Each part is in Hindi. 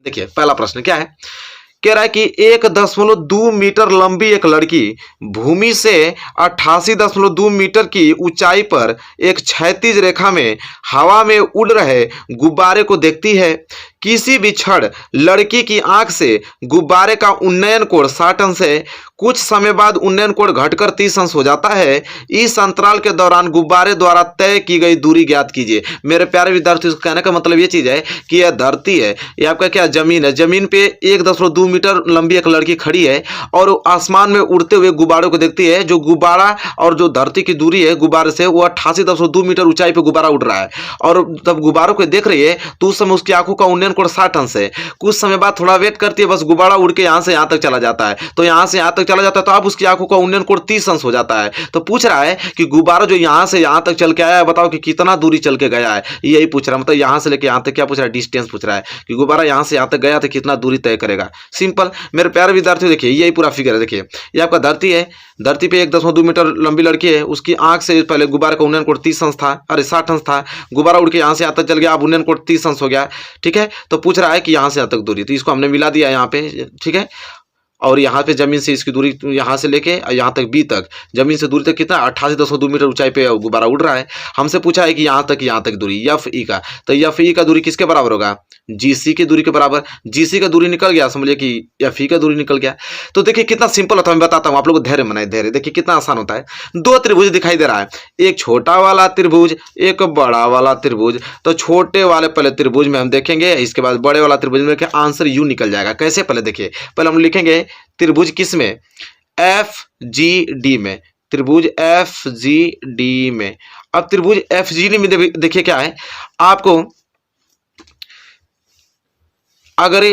देखिए पहला प्रश्न क्या है, कह रहा है कि 1.2 मीटर लंबी एक लड़की भूमि से 88.2 मीटर की ऊंचाई पर एक क्षैतिज रेखा में हवा में उड़ रहे गुब्बारे को देखती है। किसी भी क्षण लड़की की आंख से गुब्बारे का उन्नयन कोण 60 अंश है। कुछ समय बाद उन्नयन कोण घटकर 30 अंश हो जाता है। इस अंतराल के दौरान गुब्बारे द्वारा तय की गई दूरी ज्ञात कीजिए। मेरे प्यारे विद्यार्थी, कहने का मतलब ये चीज है कि यह धरती है, ये आपका क्या जमीन है, जमीन पे 1.2 मीटर लंबी एक लड़की खड़ी है और आसमान में उड़ते हुए गुब्बारों को देखती है। जो गुब्बारा और जो धरती की दूरी है गुब्बारे से, वो 88.2 मीटर ऊंचाई पे गुब्बारा उड़ रहा है और तब गुब्बारों को देख रही है तो उस समय उसकी आंखों का उन्नयन कोण 60 अंश है। कुछ समय बाद थोड़ा वेट करती है, बस गुब्बारा उड़ के यहां से यहां तक चला जाता है, तो यहां से यहां तक चला जाता है तो अब उसकी आंखों का उन्नयन कोण 30 अंश हो जाता है। तो पूछ रहा है कि गुब्बारा जो यहां से यहां तक चल के आया है, बताओ कि कितना दूरी चल के गया है। यही पूछ रहा है, मतलब यहां से लेके यहां तक क्या पूछ रहा है, डिस्टेंस पूछ रहा है कि गुब्बारा यहां से यहां तक गया तो कितना दूरी तय करेगा। सिंपल मेरे प्यारे विद्यार्थी, देखिए यही पूरा फिगर है। देखिए ये आपका धरती है, धरती पे 1.2 मीटर लंबी लड़की है, उसकी आंख से पहले गुब्बारे का उन्नयन कोण 30 अंश था, अरे 60 अंश था। गुब्बारा उड़ के यहां से यहां तक चल गया, अब उन्नयन कोण 30 अंश हो गया। ठीक है, तो पूछ रहा है कि यहां से यहां तक दूरी, तो इसको हमने मिला दिया यहाँ पे। ठीक है, और यहाँ पे जमीन से इसकी दूरी यहाँ से लेके यहाँ तक बी तक, जमीन से दूरी तक कितना 88.2 मीटर ऊंचाई पे गुब्बारा उड़ रहा है। हमसे पूछा है कि यहाँ तक दूरी एफ ई का, तो एफ ई का दूरी किसके बराबर होगा, जीसी की दूरी के बराबर। जीसी का दूरी निकल गया, समझिए कि एफ ई का दूरी निकल गया। तो देखिए कितना सिंपल होता है, मैं बताता हूँ आप लोग धैर्य बनाए, धैर्य। देखिए कितना आसान होता है। दो त्रिभुज दिखाई दे रहा है, एक छोटा वाला त्रिभुज, एक बड़ा वाला त्रिभुज। तो छोटे वाले पहले त्रिभुज में हम देखेंगे, इसके बाद बड़े वाला त्रिभुज में देखें, आंसर यू निकल जाएगा। कैसे, पहले देखिए, पहले हम लिखेंगे त्रिभुज किस में, एफ जी डी में, त्रिभुज एफ जी डी में। अब त्रिभुज एफ जी डी में देखिए क्या है, आपको अगर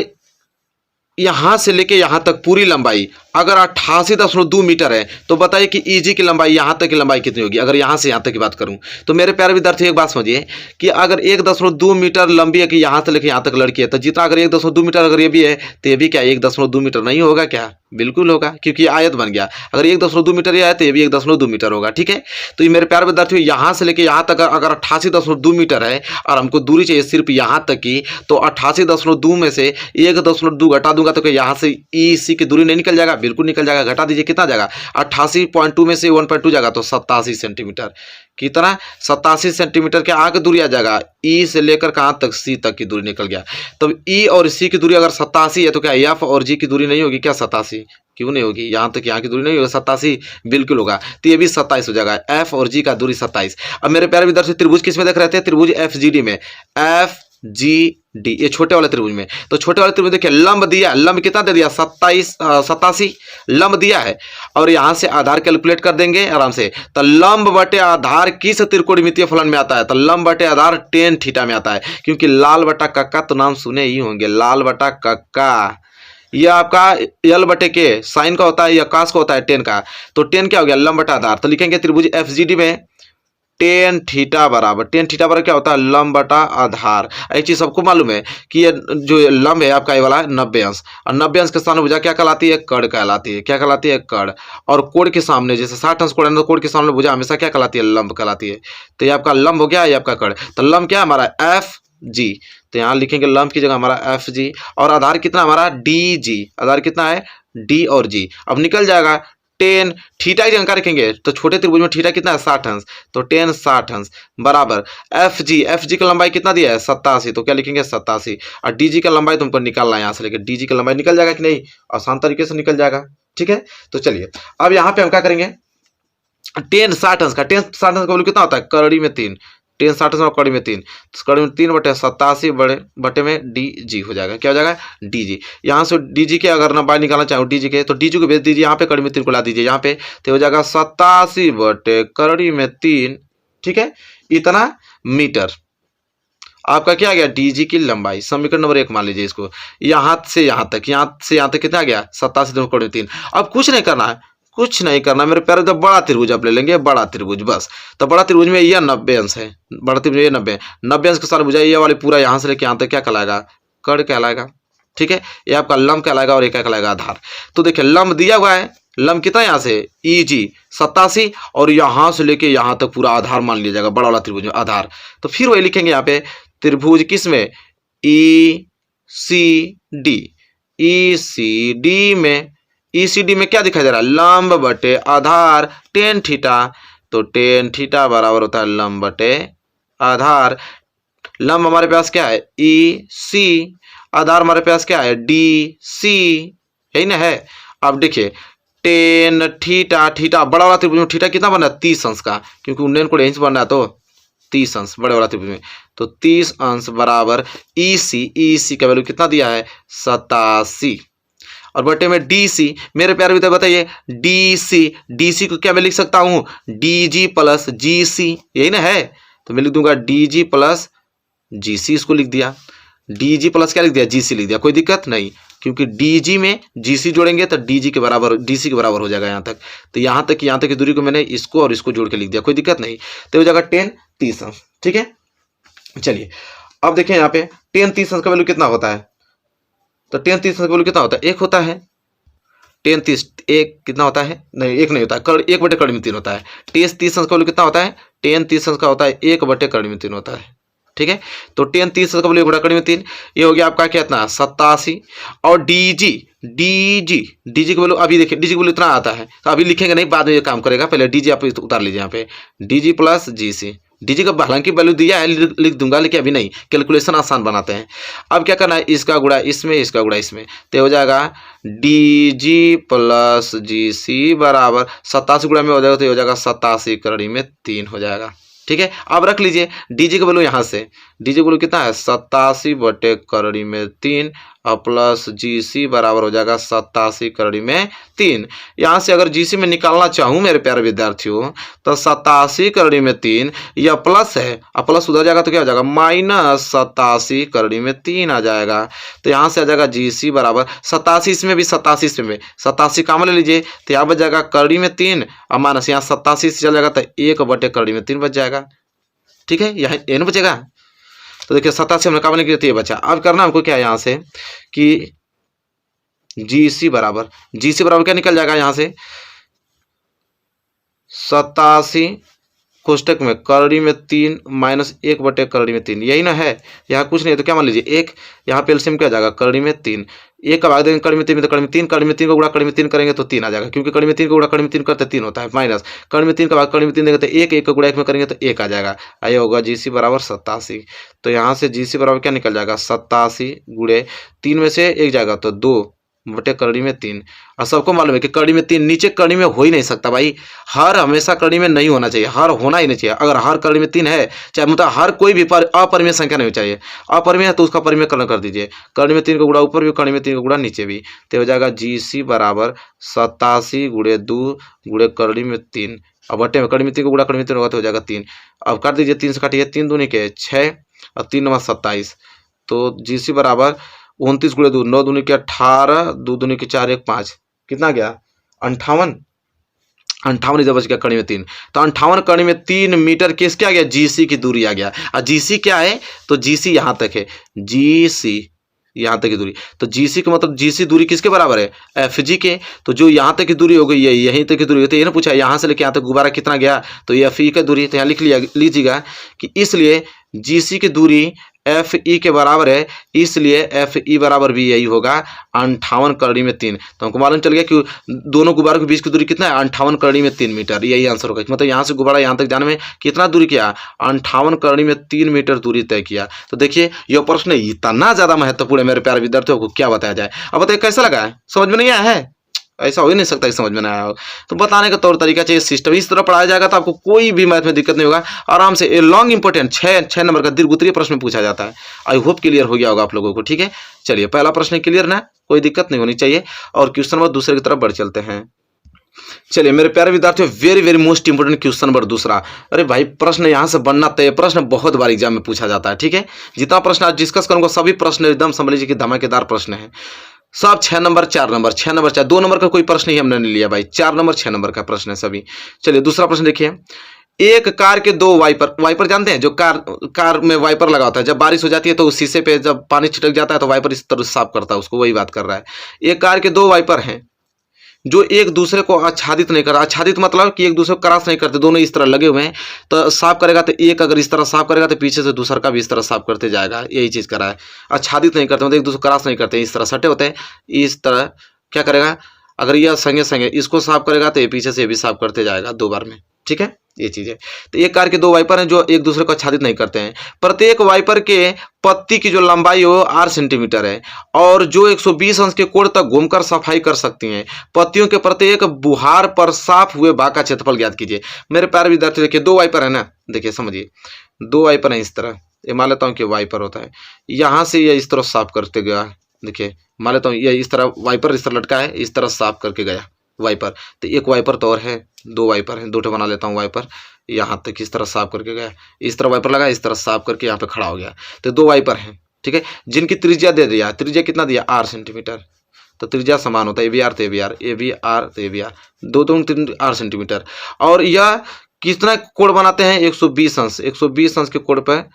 यहां से लेके यहां तक पूरी लंबाई अगर 88.2 मीटर है, तो बताइए कि ईजी की लंबाई यहां तक की लंबाई कितनी होगी। अगर यहां से यहां तक की बात करूं तो मेरे प्यारे विद्यार्थी एक बात समझिए कि अगर 1.2 मीटर लंबी है कि यहां से लेके यहां तक लड़की है, तो जितना अगर 1.2 मीटर अगर ये भी है तो ये भी क्या 1.2 मीटर नहीं होगा क्या, बिल्कुल होगा, क्योंकि आयत बन गया। अगर 1.2 मीटर ये है तो ये भी 1.2 मीटर होगा। ठीक है, तो ये मेरे प्यारे विद्यार्थियों यहां से लेके यहां तक अगर 88.2 मीटर है और हमको दूरी चाहिए सिर्फ यहां तक की, तो 88.2 में से 1.2 घटा दूंगा तो यहाँ से ई सी की दूरी नहीं निकल जाएगा, बिल्कुल निकल जाएगा। घटा दीजिए कितना जाएगा, 88.2 में से 1.2 जाएगा तो 87 सेंटीमीटर। कितना, 87 सेंटीमीटर के आगे दूरी आ जाएगा। ई से लेकर कहां तक, सी तक की दूरी निकल गया। तो ई और सी की दूरी अगर 87 है तो क्या एफ और जी की दूरी नहीं होगी क्या 87, क्यों नहीं होगी, यहां तक यहाँ की दूरी नहीं होगी, 87 बिल्कुल होगा। तो ये भी 27 हो जाएगा, एफ और जी का दूरी 27। अब मेरे प्यारे विद्यार्थी त्रिभुज किस में देख रहे थे, त्रिभुज एफ जी डी में, एफ जी डी, ये छोटे वाले त्रिभुज में। तो छोटे वाले त्रिभुज देखिए लंब दिया, लंब कितना दे दिया 87 लंब दिया है, और यहां से आधार कैलकुलेट कर देंगे आराम से। तो लंब बटे आधार किस त्रिकोणमितीय फलन में आता है, तो लंब बटे आधार टेन थीटा में आता है, क्योंकि लाल बटा कक्का तो नाम सुने ही होंगे, लाल बटा कक्का। यह आपका यल बटे के साइन का होता है या कास का होता है टेन का, तो टेन क्या हो गया लंब बटा आधार। तो लिखेंगे त्रिभुज एफ जी डी में टेन थीटा बराबर, टेन थीटा बराबर क्या होता है लंब बटा आधार। एक चीज सबको मालूम है कि ये जो लंब है आपका ये वाला 90 अंश, और 90 अंश के स्थान भुजा क्या कहलाती है, कड़ कहलाती है। क्या कहलाती है, कड़। और कोण के सामने जैसे 60 अंश कोण है तो कोण के सामने भुजा हमेशा क्या कहलाती है, लंब कहलाती है। तो ये आपका लंब हो गया, ये आपका कड़। तो लंब क्या हमारा एफ जी, तो यहाँ लिखेंगे लंब की जगह हमारा एफ जी, और आधार कितना हमारा डी जी, आधार कितना है डी और जी। अब निकल जाएगा टेन थीटा की जगह रखेंगे तो छोटे त्रिभुज में थीटा कितना है 60 अंश, तो टेन 60 अंश बराबर एफ जी का लंबाई कितना दिया है 87, तो क्या लिखेंगे 87, और डी जी का लंबाई तुमको निकालना है, यहाँ से लेकर डी जी का लंबाई निकल जाएगा कि नहीं, आसान तरीके से निकल जाएगा। ठीक है, तो चलिए अब यहाँ पे हम क्या करेंगे, टेन 60 अंश का, टेन 60 अंश का वैल्यू कितना होता है कड़ी में 3, टेन 60 अंश कड़ी में 3, कड़ी में 3 बटे 87 बटे में डी जी हो जाएगा। क्या हो जाएगा डी जी। यहाँ से डी जी के अगर लंबाई निकालना चाहो डी जी के, तो डी जी को भेज दीजिए यहाँ पे, कड़ी में 3 को ला दीजिए यहाँ पे, तो हो जाएगा 87 बटे कड़ी में 3। ठीक है, इतना मीटर आपका क्या आ गया डी जी की लंबाई। समीकरण नंबर 1 मान लीजिए इसको, यहाँ से यहाँ तक, यहाँ से यहाँ तक कितना आ गया 87 कड़ी में 3। अब कुछ नहीं करना है, कुछ नहीं करना मेरे प्यारे, तो बड़ा त्रिभुज आप ले लेंगे, बड़ा त्रिभुज बस। तो बड़ा त्रिभुज में यह 90 अंश है, बड़ा त्रिभुज ये 90 अंश के साथ भुजा ये वाली पूरा यहाँ से लेके यहाँ तक क्या कहलाएगा, कड़ कहलाएगा। ठीक है, ये आपका लंब कहलाएगा और ये क्या कहलाएगा आधार। तो देखिए लंब दिया हुआ है, लंब कितना यहाँ से ई जी 87, और यहाँ से लेके यहाँ तक पूरा आधार मान लिया जाएगा, बड़ा वाला त्रिभुज में आधार। तो फिर वही लिखेंगे यहाँ पे त्रिभुज किस में ई सी डी। ECD में क्या दिखाई दे रहा है, लंब बटे आधार टेन थीटा। तो टेन थीटा बराबर होता है लंब बटे आधार। लंब हमारे पास क्या है EC, आधार हमारे पास क्या है DC, यही ना है। अब देखिए टेन थीटा, थीटा बड़ा वाला त्रिभुज में थीटा कितना बना है 30 अंश का, क्योंकि उन्नयन को यहीं से बनना है तो 30 अंश बड़े वाला त्रिभुज में। तो 30 अंश बराबर EC का वैल्यू कितना दिया है 87, और बटे में DC। मेरे प्यारे विद्यार्थी बताइए DC को क्या मैं लिख सकता हूँ DG प्लस GC, यही ना है। तो मैं लिख दूंगा DG प्लस GC, इसको लिख दिया। DG प्लस क्या लिख दिया GC लिख दिया, कोई दिक्कत नहीं, क्योंकि DG में GC जोड़ेंगे तो DC के बराबर हो जाएगा यहाँ तक। तो यहाँ तक की दूरी को मैंने इसको और इसको जोड़ के लिख दिया, कोई दिक्कत नहीं। तो हो जाएगा 10 30 अंश, ठीक है। चलिए अब देखें यहाँ पे 10 30 अंश का वैल्यू कितना होता है। तो 10 30 अंश का वैल्यू कितना होता है, 1 होता है। 10 30 1 कितना होता है, नहीं 1 नहीं होता है, 1 बटे कड़ी में 3 होता है। 10 30 अंश का वैल्यू कितना होता है, 10 30 अंश का होता है 1 बटे कड़ी में 3 होता है, ठीक है। तो 10 30 अंश का वैल्यू 1 बटे कड़ी में 3, ये हो गया आपका कितना 87। और DG का वैल्यू अभी देखिए, DG का वैल्यू इतना आता है, तो अभी लिखेंगे नहीं, बाद में ये काम करेगा, पहले DG आप उतार लीजिए यहाँ पे, DG प्लस GC। DG का हालांकि वैल्यू दिया है, लिख दूंगा, लेकिन अभी नहीं, कैलकुलेशन आसान बनाते हैं। अब क्या करना है, इसका गुणा इसमें, इसका गुणा इसमें, तो हो जाएगा DG प्लस GC बराबर 87 गुणा में हो जाएगा, तो हो जाएगा 87 कड़ी में 3 हो जाएगा, ठीक है। अब रख लीजिए DG का वैल्यू यहाँ से, DG का वैल्यू कितना है 87 बटे कड़ी में 3 और प्लस GC बराबर हो जाएगा 87 कड़ी में 3। यहाँ से अगर GC में निकालना चाहूँ मेरे प्यारे विद्यार्थियों, तो 87 कड़ी में 3 यह प्लस है, और प्लस उधर जाएगा तो क्या हो जाएगा माइनस 87 कड़ी में 3 आ जाएगा। तो यहाँ से आ जाएगा GC बराबर 87, इसमें भी 87, इसमें भी 87 काम ले लीजिए, तो यहाँ बच जाएगा कड़ी में 3 और माइनस यहाँ 87 से चल जाएगा तो 1 बटे कड़ी में 3 बच जाएगा, ठीक है। यहाँ n बचेगा। तो देखिए 87 हमने काम नहीं किया, बचा। अब करना हमको क्या है यहाँ से कि GC बराबर क्या निकल जाएगा यहाँ से 87 कोष्टक में कड़ी में 3 माइनस 1 बटे कड़ी में 3, यही ना है। यहाँ कुछ नहीं है तो क्या मान लीजिए 1, यहाँ पे एलसीएम क्या जाएगा कड़ी में 3, 1 का भाग देंगे कड़ी में 3 में, तो कड़ी में 3, कड़ी में 3 को गुणा कड़ी में 3 करेंगे तो 3 आ जाएगा, क्योंकि कड़ी में 3 को गुणा कड़ी में 3 करते 3 होता है, माइनस कड़ी में 3 का भाग कड़ी में 3 देंगे तो 1, 1 का गुणा 1 में करेंगे तो 1 आ जाएगा। आइए होगा GC बराबर 87। तो यहाँ से GC बराबर क्या निकल जाएगा 87 गुणे 3 में से 1 जाएगा तो 2 बटे कड़ी में 3। और सबको मालूम है कि कड़ी में 3 नीचे कड़ी में हो ही नहीं सकता भाई, हर हमेशा कड़ी में नहीं होना चाहिए, हर होना ही नहीं चाहिए। अगर हर कड़ी में 3 है, चाहे मतलब हर कोई भी अपरिमेय संख्या नहीं चाहिए, अपरिमेय है तो उसका परिमेय कर दीजिए, कड़ी में 3 का गुणा ऊपर भी, कड़ी में 3 का गुणा नीचे भी। तो हो जाएगा GC बराबर 87 गुणे 2 गुणे कड़ी में 3, अब बटे में कड़ी में 3 का गुणा कड़ी में 3 होगा तो हो जाएगा 3। अब कर दीजिए, 3 से काटिए, 3 दूनी के 6 और 3 नंबर 27। तो GC बराबर 29 गुणे 2 9 दूनी के 18, 2 दूनी के 4 1 5, कितना गया 58 इधर बच गया कड़ी में 3। तो 58 कड़ी में 3 मीटर किस क्या आ गया GC की दूरी आ गया। और GC क्या है, तो GC यहाँ तक है, GC यहाँ तक की दूरी। तो GC का मतलब GC दूरी किसके बराबर है FG के। तो जो यहाँ तक की दूरी हो गई ये यहीं तक की दूरी, तो ये ना पूछा यहाँ से लेके यहाँ तक गुब्बारा कितना गया, तो ये FE की दूरी। तो यहाँ लिख लीजिएगा कि इसलिए GC की दूरी FE के बराबर है, इसलिए FE बराबर भी यही होगा 58 कड़ी में 3। तो हमको मालूम चल गया कि दोनों गुब्बारों के बीच की दूरी कितना है 58 कड़ी में 3 मीटर, यही आंसर होगा। मतलब यहाँ से गुब्बारा यहाँ तक जाने में कितना दूरी किया 58 कड़ी में 3 मीटर दूरी तय किया। तो देखिए यह प्रश्न इतना ज़्यादा महत्वपूर्ण है मेरे प्यारे विद्यार्थियों को, क्या बताया जाए। अब बताइए कैसा लगा है, समझ में नहीं आया है, ऐसा हो ही नहीं सकता कि समझ में ना आया हो। तो बताने का तौर तरीका चाहिए, सिस्टम इस तरह पढ़ाया जाएगा तो आपको कोई भी मैथ में दिक्कत नहीं होगा, आराम से। लॉन्ग इंपोर्टेंट 6 नंबर का दीर्घ-उत्तरीय प्रश्न पूछा जाता है। आई होप क्लियर हो गया होगा आप लोगों को, ठीक है। चलिए पहला प्रश्न क्लियर ना, कोई दिक्कत नहीं होनी चाहिए। और क्वेश्चन नंबर दूसरे की तरफ बढ़ चलते हैं। चलिए मेरे प्यारे विद्यार्थियों, very most important question number दूसरा। अरे भाई प्रश्न यहाँ से बनना तय, प्रश्न बहुत बार एग्जाम में पूछा जाता है, ठीक है। जितना प्रश्न आज डिस्कस करूंगा सभी प्रश्न एकदम समझ लीजिए कि धमाकेदार प्रश्न है सब। 6 नंबर 4 नंबर 6 नंबर 4 2 नंबर का कोई प्रश्न ही हमने नहीं लिया भाई, 4 नंबर 6 नंबर का प्रश्न है सभी। चलिए दूसरा प्रश्न देखिए, एक कार के 2 वाइपर जानते हैं, जो कार में वाइपर लगा होता है, जब बारिश हो जाती है तो उस शीशे पे जब पानी छिटक जाता है तो वाइपर इस तरह साफ करता है उसको, वही बात कर रहा है। एक कार के 2 वाइपर हैं, जो एक दूसरे को आच्छादित नहीं कर, आच्छादित मतलब कि एक दूसरे को क्रॉस नहीं करते, दोनों इस तरह लगे हुए हैं। तो साफ करेगा तो एक अगर इस तरह साफ करेगा तो पीछे से दूसरा का भी इस तरह साफ करते जाएगा, यही चीज़ करा है। आच्छादित नहीं करते मतलब एक दूसरे को क्रॉस नहीं करते, इस तरह सटे होते हैं, इस तरह क्या करेगा, अगर यह संगे संगे इसको साफ करेगा तो ये पीछे से भी साफ करते जाएगा 2 बार में। ठीक है, ये चीज़ है। तो एक कार के 2 वाइपर हैं जो एक दूसरे को आच्छादित नहीं करते हैं। प्रत्येक वाइपर के पत्ती की जो लंबाई हो 8 सेंटीमीटर है और जो 120 अंश के कोण तक घूमकर सफाई कर सकती हैं। पत्तियों के प्रत्येक बुहार पर साफ हुए भाग का क्षेत्रफल ज्ञात कीजिए। मेरे प्यारे विद्यार्थी देखिए 2 वाइपर है ना, देखिए समझिए 2 वाइपर हैं इस तरह, ये मान लेता हूँ कि वाइपर होता है, यहाँ से ये इस तरह साफ करते गया, देखिए मान लेता हूँ ये इस तरह वाइपर इस तरह लटका है, इस तरह साफ करके गया वाइपर। तो एक वाइपर तो और है, 2 वाइपर हैं, 2 ठो बना लेता हूँ वाइपर, यहाँ तक इस तरह साफ करके गया, इस तरह वाइपर लगा, इस तरह साफ करके यहाँ पे खड़ा हो गया। तो 2 वाइपर हैं, ठीक है, जिनकी त्रिज्या दे दिया, त्रिज्या कितना दिया 8 सेंटीमीटर। तो त्रिज्या समान होता है, ए बी आर तो A B R, A B R तो ए बी आर, 2 2 3 8 सेंटीमीटर। और यह कितना कोण बनाते हैं 120 अंश, 120 अंश के कोण पर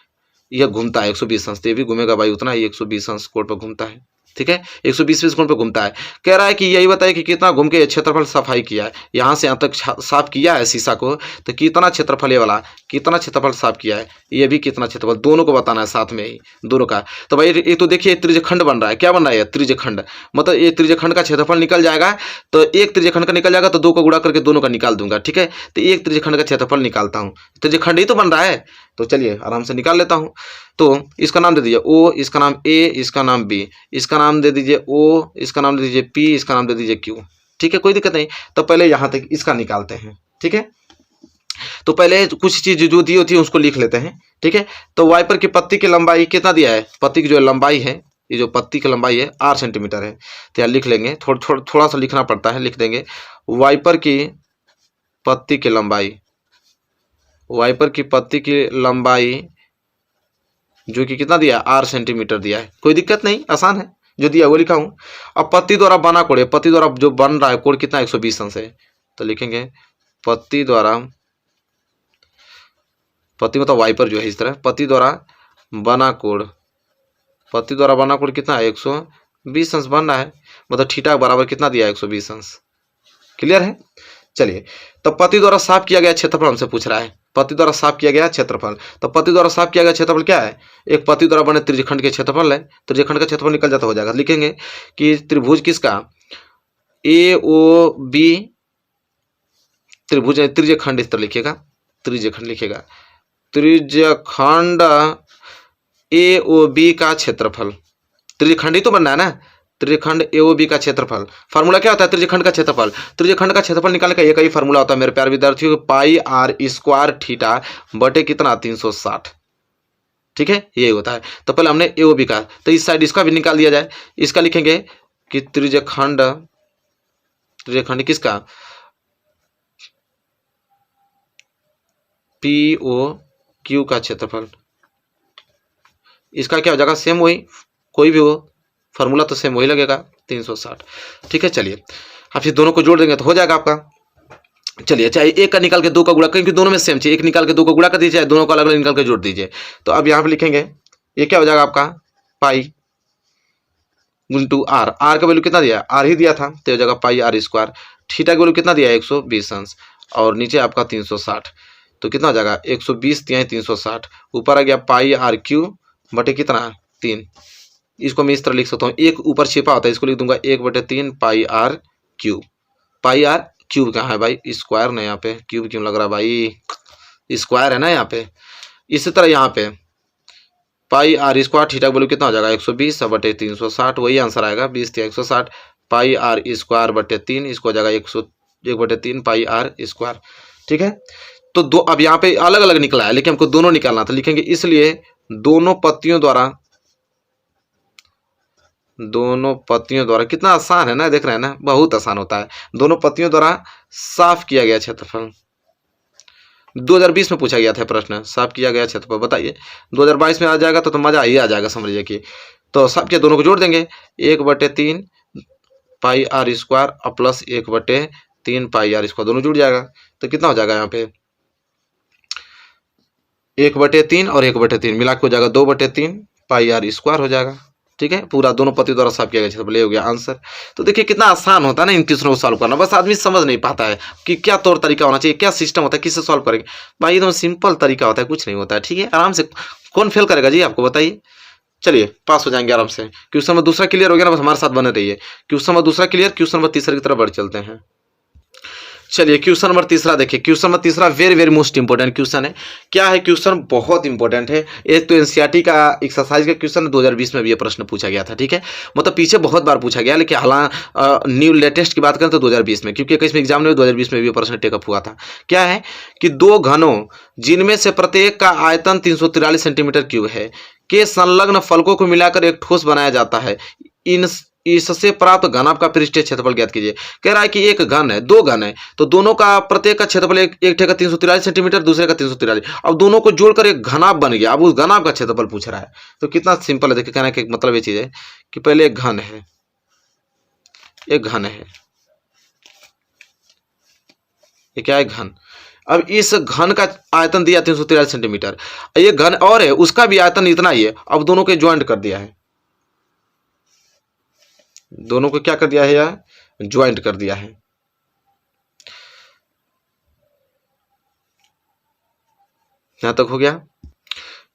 यह घूमता है, 120 अंश, तो ये भी घूमेगा भाई उतना ही 120 अंश कोण पर घूमता है। ठीक है, 120 कोण पे घूमता है। कह रहा है कि यही बताइए कि कितना घूम के क्षेत्रफल सफाई किया है, यहाँ से यहाँ तक साफ किया है शीशा को, तो कितना क्षेत्रफल ये वाला, कितना क्षेत्रफल साफ किया है, ये भी कितना क्षेत्रफल, दोनों को बताना है साथ में ही, दोनों का। तो भाई ये तो देखिए त्रिज्यखंड बन रहा है, क्या बन रहा है त्रिज्यखंड, मतलब ये त्रिज्यखंड का क्षेत्रफल निकल जाएगा। तो एक त्रिज्यखंड का निकल जाएगा तो 2 को गुणा करके दोनों का निकाल दूंगा। ठीक है, तो एक त्रिज्यखंड का क्षेत्रफल निकालता हूँ, त्रिज्यखंड ही तो बन रहा है, तो चलिए आराम से निकाल लेता हूँ। तो इसका नाम दे दीजिए ओ, इसका नाम ए, इसका नाम बी, इसका नाम दे दीजिए ओ, इसका नाम दे दीजिए पी, इसका नाम दे दीजिए क्यू। ठीक है, कोई दिक्कत नहीं। तो पहले यहाँ तक इसका निकालते हैं। ठीक है, तो पहले कुछ चीज जो दी होती है उसको लिख लेते हैं। ठीक है, तो वाइपर की पत्ती की लंबाई कितना दिया है, पत्ती की जो लंबाई है, ये जो पत्ती की लंबाई है 8 सेंटीमीटर है। तो यहाँ लिख लेंगे, थोड़ा सा लिखना पड़ता है, लिख देंगे वाइपर की पत्ती की लंबाई, वाइपर की पत्ती की लंबाई जो कि कितना दिया 8 सेंटीमीटर दिया है, कोई दिक्कत नहीं, आसान है, जो दिया वो लिखा हूँ। अब पत्ती द्वारा बना कोण, पत्ती द्वारा जो बन रहा है कोण कितना 120 अंश है, तो लिखेंगे पत्ती द्वारा, पत्ती मतलब वाइपर जो है इस तरह, पत्ती द्वारा बना कोण, पत्ती द्वारा बना कोण कितना है 120 अंश बन रहा है, मतलब थीटा बराबर कितना दिया 120 अंश। क्लियर है, चलिए। तो पत्ती द्वारा साफ किया गया क्षेत्रफल हमसे पूछ रहा है, पत्ती द्वारा साफ किया गया क्षेत्रफल। तो पत्ती द्वारा साफ किया गया क्षेत्रफल क्या है, एक पत्ती द्वारा बने त्रिज्यखंड के क्षेत्रफल है, त्रिज्यखंड का क्षेत्रफल निकल जाता हो जाएगा। लिखेंगे कि त्रिभुज किसका, ए ओ बी त्रिभुज, त्रिज्यखंड इस तरह लिखिएगा, त्रिज्यखंड लिखिएगा, त्रिज्यखंड ए ओ बी का क्षेत्रफल, त्रिज्यखंड ही तो बनना है ना, त्रिज्यखंड ए ओ बी का क्षेत्रफल। फार्मूला क्या होता है त्रिज्यखंड का क्षेत्रफल, त्रिज्यखंड का क्षेत्रफल निकालने का एक ही फार्मूला होता है मेरे प्यारे विद्यार्थियों, पाई आर स्क्वायर थीटा बटे कितना 360। ठीक है, ये होता है। तो पहले हमने ए ओ बी का, तो इस साइड इसका भी निकाल दिया जाए, इसका लिखेंगे कि त्रिज्यखंड, त्रिज्यखंड किसका पी ओ क्यू का क्षेत्रफल, इसका क्या हो जाएगा सेम वही, कोई भी हो फार्मूला तो सेम वही लगेगा 360। ठीक है, चलिए अब फिर दोनों को जोड़ देंगे तो हो जाएगा आपका। चलिए, चाहे एक का निकाल के 2 का गुणा, क्योंकि दोनों में सेम चाहिए, एक निकाल के 2 का गुणा कर दीजिए, दोनों को अलग अलग निकाल के जोड़ दीजिए। तो अब यहाँ पे लिखेंगे ये क्या हो जाएगा आपका पाई इंटू आर, आर का वैल्यू कितना दिया, आर ही दिया था, तो हो जाएगा पाई आर स्क्वायर। थीटा का वैल्यू कितना दिया 120 अंश, और नीचे आपका 360, तो कितना हो जाएगा 120 तिहाई 360, ऊपर आ गया पाई आर क्यू बटे कितना 3। इसको मैं इस तरह लिख सकता हूँ, एक ऊपर छिपा होता है, इसको लिख दूंगा 1/3 pi r cube. Pi r cube कहाँ है भाई, स्क्वायर ना, यहाँ पे क्यूब क्यों लग रहा है भाई, स्क्वायर है ना यहाँ पे। इसी तरह यहाँ पे पाई आर स्क्वायर, थीटा बोलो कितना हो जाएगा 120 बटे 360, वही आंसर आएगा 20 या 160 पाई आर स्क्वायर बटे 3, इसको हो जाएगा 101/3 पाई आर स्क्वायर। ठीक है, तो दो, अब यहाँ पे अलग अलग निकला है लेकिन हमको दोनों निकालना था, लिखेंगे इसलिए दोनों पत्तियों द्वारा, दोनों पत्तियों द्वारा, कितना आसान है ना, देख रहे हैं ना, बहुत आसान होता है। दोनों पत्तियों द्वारा साफ किया गया क्षेत्रफल, 2020 में पूछा गया था प्रश्न, साफ किया गया क्षेत्रफल बताइए, 2022 में आ जाएगा तो मजा ही आ जाएगा, समझिए कि। तो साफ किया, दोनों को जोड़ देंगे, 1/3 पाई आर स्क्वायर और प्लस 1/3 पाई आर स्क्वायर, दोनों जुड़ जाएगा। तो कितना हो जाएगा यहाँ पे 1/3 और 1/3 मिला के हो जाएगा 2/3 पाई आर स्क्वायर हो जाएगा। ठीक है, पूरा दोनों पति द्वारा साफ किया गया क्षेत्रफल, ये हो गया आंसर। तो देखिए कितना आसान होता है ना इन क्वेश्चनों को सॉल्व करना, बस आदमी समझ नहीं पाता है कि क्या तौर तरीका होना चाहिए, क्या सिस्टम होता है, किससे सॉल्व करेंगे। भाई एकदम सिंपल तरीका होता है, कुछ नहीं होता है, ठीक है, आराम से। कौन फेल करेगा जी, आपको बताइए। चलिए पास हो जाएंगे आराम से। क्वेश्चन नंबर दूसरा क्लियर हो गया ना, बस हमारे साथ बने रहिए। क्वेश्चन नंबर दूसरा क्लियर, क्वेश्चन नंबर तीसरे की तरफ बढ़ चलते हैं। चलिए क्वेश्चन नंबर तीसरा देखिए, क्वेश्चन नंबर तीसरा very very most important question है। क्या है क्वेश्चन, बहुत इंपॉर्टेंट है। एक तो एनसीईआरटी का एक्सरसाइज का क्वेश्चन 2020 में भी ये प्रश्न पूछा गया था, ठीक है, मतलब पीछे बहुत बार पूछा गया, लेकिन हालांकि न्यू लेटेस्ट की बात करें तो 2020 में, क्योंकि 21वें एग्जाम में 2020 में भी ये प्रश्न टेकअप हुआ था। क्या है कि दो घनों जिनमें से प्रत्येक का आयतन 343 सेंटीमीटर क्यूब है के संलग्न फलकों को मिलाकर एक ठोस बनाया जाता है, इन इससे प्राप्त घनाभ का पृष्ठीय क्षेत्रफल ज्ञात कीजिए। कह रहा है कि एक घन है, दो घन है, तो दोनों का प्रत्येक का क्षेत्रफल एक ठे का 343 सेंटीमीटर, दूसरे का 343, अब दोनों को जोड़कर एक घनाभ बन गया। अब उस घनाभ का क्षेत्रफल पूछ रहा है, तो कितना सिंपल है। देखिए कहने का मतलब ये चीज है कि पहले एक घन है, एक घन है, ये क्या है, घन। अब इस घन का आयतन दिया 343 सेंटीमीटर, ये घन और है, उसका भी आयतन इतना ही है। अब दोनों को ज्वाइंट कर दिया है, दोनों को क्या कर दिया है यार, ज्वाइंट कर दिया है। यहां तक हो गया,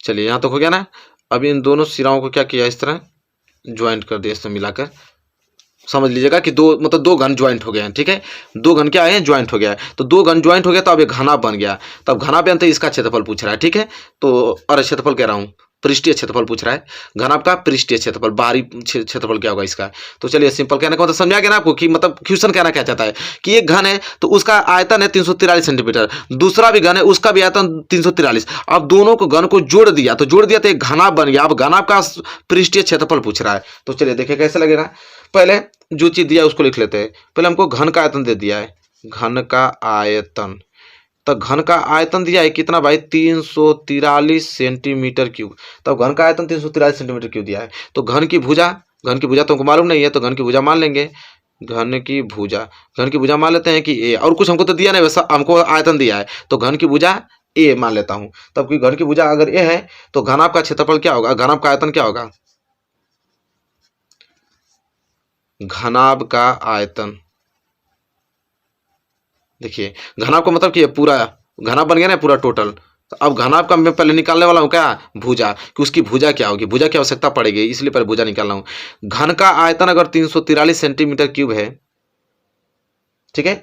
चलिए यहां तक हो गया ना। अब इन दोनों सिराओं को क्या किया, इस तरह ज्वाइंट कर दिया, इसमें मिलाकर समझ लीजिएगा कि दो मतलब दो घन ज्वाइंट हो गए हैं, ठीक है, दो घन क्या है, ज्वाइंट हो गया है। तो दो घन ज्वाइंट हो गया, तो अब एक घनाभ बन गया, तब घनाभ बनते इसका क्षेत्रफल पूछ रहा है, ठीक है। तो अरे क्षेत्रफल कह रहा हूं, पृष्ठीय क्षेत्रफल पूछ रहा है, घनाभ का पृष्ठीय क्षेत्रफल, बाहरी क्षेत्रफल क्या होगा इसका। तो चलिए सिंपल कहने का मतलब समझा गया ना आपको, कि मतलब क्वेश्चन कहना क्या चाहता है कि एक घन है तो उसका आयतन है 343 सेंटीमीटर, दूसरा भी घन है उसका भी आयतन 343, अब दोनों को घन को जोड़ दिया तो एक घनाभ बन गया। अब घनाभ का पृष्ठीय क्षेत्रफल पूछ रहा है, तो चलिए देखिए कैसे लगेगा। पहले जो चीज दिया है उसको लिख लेते हैं। पहले हमको घन का आयतन दे दिया है, घन का आयतन, तो घन का आयतन दिया है कितना भाई, 343 सेंटीमीटर क्यूब। तब घन का आयतन 343 सेंटीमीटर क्यूब दिया है। तो घन की भुजा तो हमको मालूम नहीं है, तो घन की भुजा मान लेंगे, घन की भुजा मान लेते हैं कि ए, और कुछ हमको तो दिया नहीं, वैसा हमको आयतन दिया है, तो घन की भुजा ए मान लेता हूं। तब कि घन की भुजा अगर ए है तो घनाभ का क्षेत्रफल क्या होगा, घनाभ का आयतन क्या होगा, घनाभ का आयतन। देखिए घनाभ का मतलब कि पूरा घनाभ बन गया ना, पूरा टोटल। तो अब घनाभ का मैं पहले निकालने वाला हूं क्या, भुजा, कि उसकी भुजा क्या होगी, भुजा की आवश्यकता पड़ेगी, इसलिए पहले भुजा निकाल रहा हूं। घन का आयतन अगर 343 सेंटीमीटर क्यूब है, ठीक है,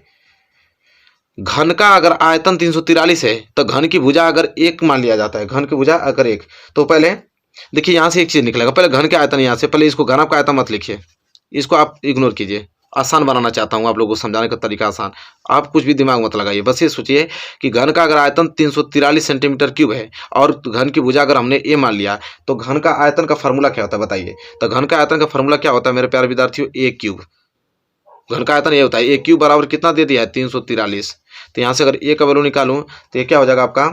घन का अगर आयतन 343 है तो घन की भुजा अगर एक मान लिया जाता है, घन की भुजा अगर एक, तो पहले देखिए यहां से एक चीज निकलेगा, पहले घन के आयतन यहां से, पहले इसको घनाभ का आयतन मत लिखिए, इसको आप इग्नोर कीजिए, आसान बनाना चाहता हूं आप लोगों को समझाने का तरीका आसान, आप कुछ भी दिमाग मत लगाइए, बस ये सोचिए कि घन का अगर आयतन 343 सेंटीमीटर क्यूब है और घन की भुजा अगर हमने ए मान लिया, तो घन का आयतन का फॉर्मूला क्या होता है बताइए। तो घन का आयतन का फॉर्मूला क्या होता है मेरे प्यारे विद्यार्थियों, ए क्यूब। घन का आयतन ये होता है, ए क्यूब बराबर कितना दे दिया है, 343। तो यहाँ से अगर ए का वैल्यू निकालूं तो ये क्या हो जाएगा आपका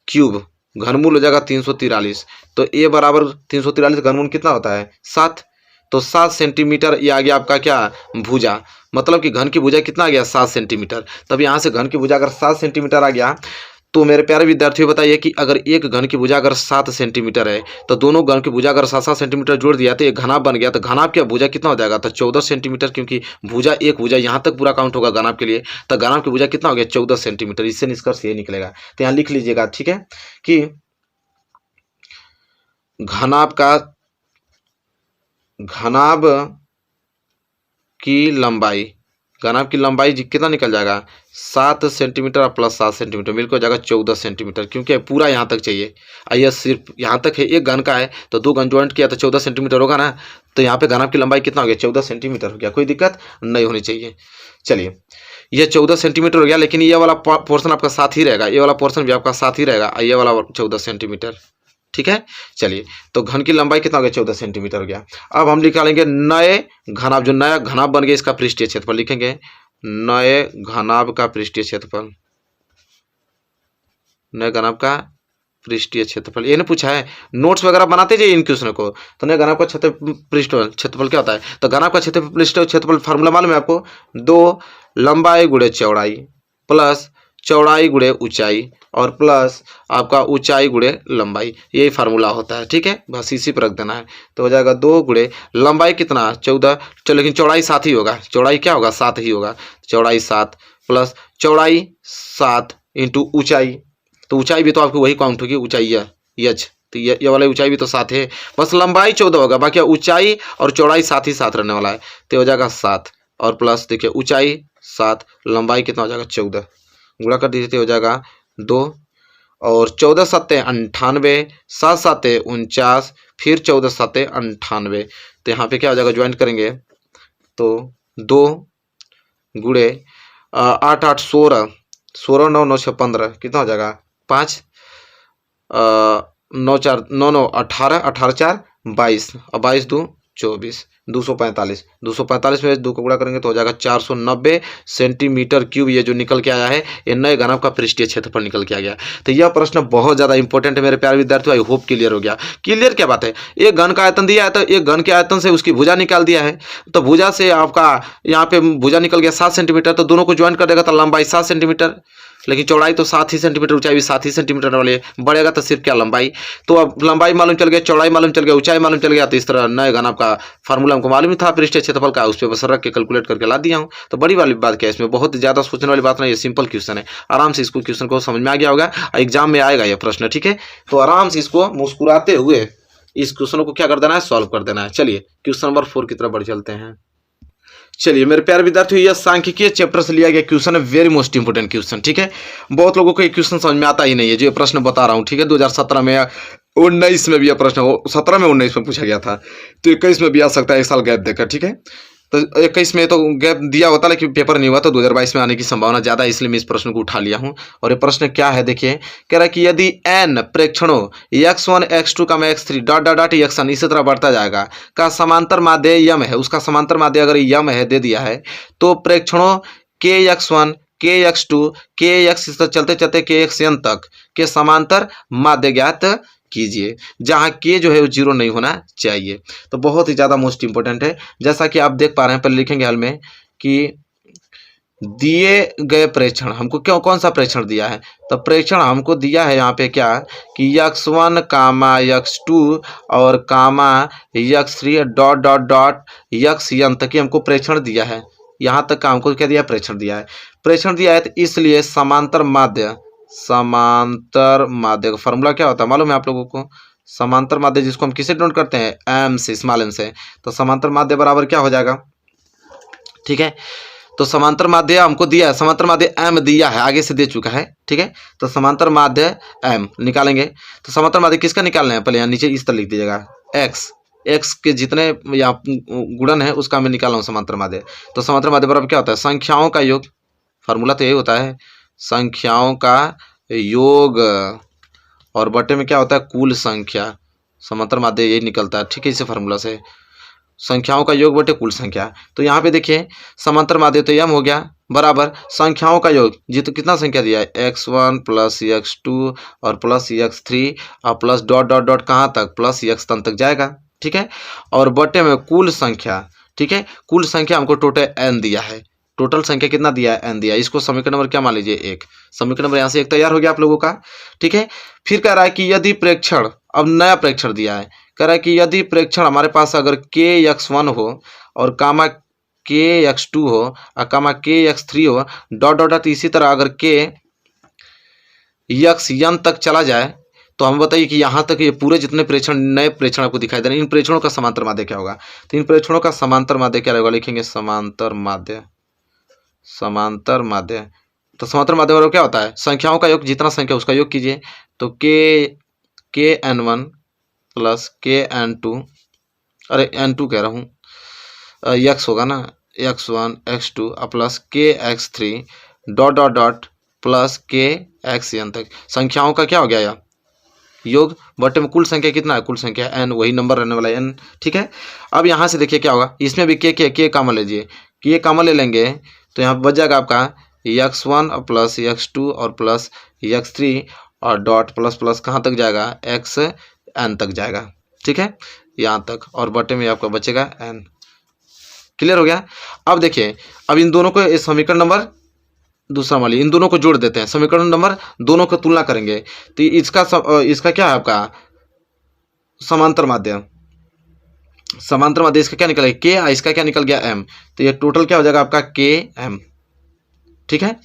क्यूब, घनमूल हो जाएगा 343। तो ए बराबर 343, घनमूल कितना होता है 7, तो 7 सेंटीमीटर ये आ गया आपका क्या, भुजा। मतलब कि घन की भुजा कितना आ गया, 7 सेंटीमीटर। तब यहाँ से घन की भुजा अगर 7 सेंटीमीटर आ गया, तो मेरे प्यारे विद्यार्थियों बताइए कि अगर एक घन की भुजा अगर 7 सेंटीमीटर है, तो दोनों घन की भुजा अगर 7-7 सेंटीमीटर जोड़ दिया तो एक घनाभ बन गया। तो घनाभ की भुजा कितना हो जाएगा, तो 14 सेंटीमीटर, क्योंकि भुजा एक भुजा यहाँ तक पूरा काउंट होगा घनाभ के लिए। तो घनाभ की भुजा कितना हो गया, 14 सेंटीमीटर। इससे निष्कर्ष ये निकलेगा, तो यहाँ लिख लीजिएगा, ठीक है, कि घनाभ की लंबाई कितना निकल जाएगा, 7 सेंटीमीटर प्लस 7 सेंटीमीटर मिलकर हो जाएगा 14 सेंटीमीटर, क्योंकि पूरा यहाँ तक चाहिए। आइए सिर्फ यहाँ तक है, एक घन का है तो दो घन ज्वाइंट किया तो 14 सेंटीमीटर होगा ना। तो यहाँ पे घनाभ की लंबाई कितना हो गया, 14 सेंटीमीटर हो गया, कोई दिक्कत नहीं होनी चाहिए। चलिए ये 14 सेंटीमीटर हो गया, लेकिन ये वाला पोर्शन आपका साथ ही रहेगा, ये वाला पोर्शन भी आपका साथ ही रहेगा, ये वाला 14 सेंटीमीटर, ठीक है। चलिए तो घन की लंबाई कितना हो गया, 14 सेंटीमीटर हो गया। अब हम निकालेंगे नए घनाभ, जो नया घनाभ बन गया इसका पृष्ठीय क्षेत्रफल लिखेंगे, नए घनाभ का पृष्ठीय क्षेत्रफल, नए घनाभ का पृष्ठीय क्षेत्रफल। ये नहीं पूछा है, नोट्स वगैरह बनाते जाइए इन क्वेश्चन को। तो नए घनाभ का क्षेत्रफल क्या होता है, तो घनाभ का क्षेत्रफल फार्मूला मालूम है आपको, 2 लंबाई गुणे चौड़ाई प्लस चौड़ाई गुणे ऊंचाई और प्लस आपका ऊंचाई गुणे लंबाई, यही फार्मूला होता है। ठीक है, बस इसी पर रख देना है। तो हो जाएगा 2 गुणे लंबाई कितना 14, चलो लेकिन चौड़ाई 7 ही होगा, चौड़ाई क्या होगा 7 ही होगा, चौड़ाई 7 प्लस चौड़ाई 7 इंटू ऊंचाई, तो ऊंचाई भी तो आपको वही काउंट होगी, ऊंचाई यच, तो ये वाला ऊंचाई भी तो 7 है, बस लंबाई 14 होगा, बाकी ऊंचाई और चौड़ाई 7 ही 7 रहने वाला है। तो हो जाएगा 7 और प्लस देखिए ऊंचाई 7, लंबाई कितना हो जाएगा 14, गुणा कर दीजिए तो हो जाएगा 2 और 14 सत्ते 98, 7 सत्ते 49, फिर 14 सत्ते 98। तो यहाँ पे क्या हो जाएगा ज्वाइंट करेंगे तो 2 गुणे 8 8 16, 16 9 9 6 15, कितना हो जाएगा 5, 9 4 9 9 18, 18 4 22 और 22 2 24, 245, 245 में 2 को गुणा करेंगे तो हो जाएगा 490 सेंटीमीटर क्यूब, ये जो निकल के आया है ये नए घनत्व का पृष्ठीय क्षेत्रफल निकल के आ गया। तो यह प्रश्न बहुत ज़्यादा इंपॉर्टेंट है मेरे प्यारे विद्यार्थियों, आई होप क्लियर हो गया। क्लियर क्या बात है, एक घन का आयतन दिया है तो एक घन के आयतन से उसकी भुजा निकाल दिया है, तो भुजा से आपका यहाँ पे भुजा निकल गया 7 सेंटीमीटर, तो दोनों को ज्वाइन कर देगा तो लंबाई 7 सेंटीमीटर, लेकिन चौड़ाई तो 7 ही सेंटीमीटर, ऊंचाई भी 7 ही सेंटीमीटर वाली बढ़ेगा तो सिर्फ क्या लंबाई, तो अब लंबाई मालूम चल गया, चौड़ाई मालूम चल गया, ऊंचाई मालूम चल गया, तो इस तरह नए घन आपका फार्मूला हमको मालूम ही था पृष्ठीय क्षेत्रफल का, उस पर बस रख के कैलकुलेट करके ला दिया हूँ। तो बड़ी वाली बात क्या है, इसमें बहुत ज़्यादा सोचने वाली बात नहीं, ये सिंपल क्वेश्चन है, आराम से इसको क्वेश्चन को समझ में आ गया होगा, एग्जाम में आएगा ये प्रश्न। ठीक है, तो आराम से इसको मुस्कुराते हुए इस क्वेश्चन को क्या कर देना है, सॉल्व कर देना है। चलिए क्वेश्चन नंबर 4 की तरफ बढ़ चलते हैं। चलिए मेरे प्यारे विद्यार्थियों, यह सांख्यिकीय चैप्टर से लिया गया क्वेश्चन है, वेरी मोस्ट इंपोर्टेंट क्वेश्चन। ठीक है, बहुत लोगों को ये क्वेश्चन समझ में आता ही नहीं है जो ये प्रश्न बता रहा हूँ। ठीक है, 2017 में 19 में भी यह प्रश्न 17 में 19 में पूछा गया था, तो 21 में भी आ सकता है, एक साल गैप देकर। ठीक है, तो 21 में तो गैप दिया होता लेकिन पेपर नहीं हुआ, तो 2022 में आने की संभावना ज़्यादा है, इसलिए मैं इस प्रश्न को उठा लिया हूँ। और ये प्रश्न क्या है देखिए, कह रहा है कि यदि n प्रेक्षणों x1 x2 x3 dot dot dot xn इसी तरह बढ़ता जाएगा का समांतर माध्य यम है, उसका समांतर माध्य अगर यम है दे दिया है, तो प्रेक्षणों kx1 kx2 kx इस तरह चलते चलते kxn तक के समांतर माध्य ज्ञात कीजिए, जहाँ के जो है वो 0 नहीं होना चाहिए। तो बहुत ही ज़्यादा मोस्ट इंपॉर्टेंट है, जैसा कि आप देख पा रहे हैं, पहले लिखेंगे हल में कि दिए गए प्रेक्षण हमको क्यों कौन सा प्रेक्षण दिया है, तो प्रेक्षण हमको दिया है यहाँ पे क्या कि x1 कामा x2 और कामा x3 dot dot dot xn तक ही हमको प्रेक्षण दिया है, यहाँ तक का हमको क्या दिया प्रेक्षण दिया है, प्रेक्षण दिया है, तो इसलिए समांतर माध्य का फॉर्मूला क्या होता है मालूम है आप लोगों को, समांतर माध्य जिसको हम किसे डिनोट करते हैं एम से, स्मॉल एम से, तो समांतर माध्य बराबर क्या हो जाएगा। ठीक है, तो समांतर माध्य हमको दिया है, समांतर माध्य एम दिया है, आगे से दे चुका है। ठीक है, तो समांतर माध्य एम निकालेंगे, तो समांतर माध्य किसका निकालना है, पहले यहाँ नीचे इस तरह लिख दीजिएगा एक्स के जितने यहाँ गुणन है उसका मैं निकाला हूँ समांतर माध्य। तो समांतर माध्य बराबर क्या होता है, संख्याओं का योग, फार्मूला तो यही होता है, संख्याओं का योग, और बटे में क्या होता है कुल संख्या, समांतर माध्य यही निकलता है। ठीक है, इसे फार्मूला से संख्याओं का योग बटे कुल संख्या। तो यहाँ पे देखिए समांतर माध्य तो यम हो गया बराबर संख्याओं का योग, जी तो कितना संख्या दिया है x1 प्लस x2 और प्लस x3 और प्लस डॉट डॉट डॉट कहाँ तक प्लस xn तक जाएगा। ठीक है, और बटे में कुल संख्या। ठीक है, कुल संख्या हमको टोटल n दिया है, टोटल संख्या कितना दिया है n दिया है, इसको समीकरण नंबर क्या मान लीजिए 1, समीकरण नंबर यहाँ से 1 तैयार हो गया आप लोगों का। ठीक है, फिर कह रहा है कि यदि प्रेक्षण, अब नया प्रेक्षण दिया है, कह रहा है कि यदि प्रेक्षण हमारे पास अगर kx1 हो और कामा kx2 हो और कामा kx3 हो डॉट डॉट डॉट इसी तरह अगर kxn तक चला जाए, तो हम बताइए कि यहाँ तक ये पूरे जितने प्रेक्षण नए प्रेक्षण आपको दिखाई दे रहे हैं, इन प्रेक्षणों का समांतर माध्य क्या होगा, तो इन प्रेक्षणों का समांतर माध्य क्या रहेगा, लिखेंगे समांतर माध्य, समांतर माध्य। तो समांतर माध्य बराबर क्या होता है, संख्याओं का योग, जितना संख्या उसका योग कीजिए, तो kn1 प्लस kn2, अरे n2 कह रहा हूँ, x होगा ना, x1 x2 plus kx3 dot dot dot plus kxn तक, संख्याओं का क्या हो गया यार योग, बटे में कुल संख्या कितना है, कुल संख्या n, वही नंबर रहने वाला है n। ठीक है, अब यहाँ से देखिए क्या होगा, इसमें भी के कामन लीजिए, के कामन ले लेंगे तो यहाँ बच जाएगा आपका x1 प्लस x2 और प्लस x3 और डॉट प्लस प्लस कहाँ तक जाएगा xn तक जाएगा। ठीक है, यहाँ तक, और बटे में आपका बचेगा n। क्लियर हो गया। अब देखिए, अब इन दोनों को समीकरण नंबर दूसरा मान लीजिए, इन दोनों को जोड़ देते हैं, समीकरण नंबर दोनों की तुलना करेंगे तो इसका क्या है आपका समांतर माध्यम, समांतर माध्यम इसका क्या निकलेगा के, इसका क्या निकल गया एम, तो ये टोटल क्या हो जाएगा आपका के एम। ठीक है,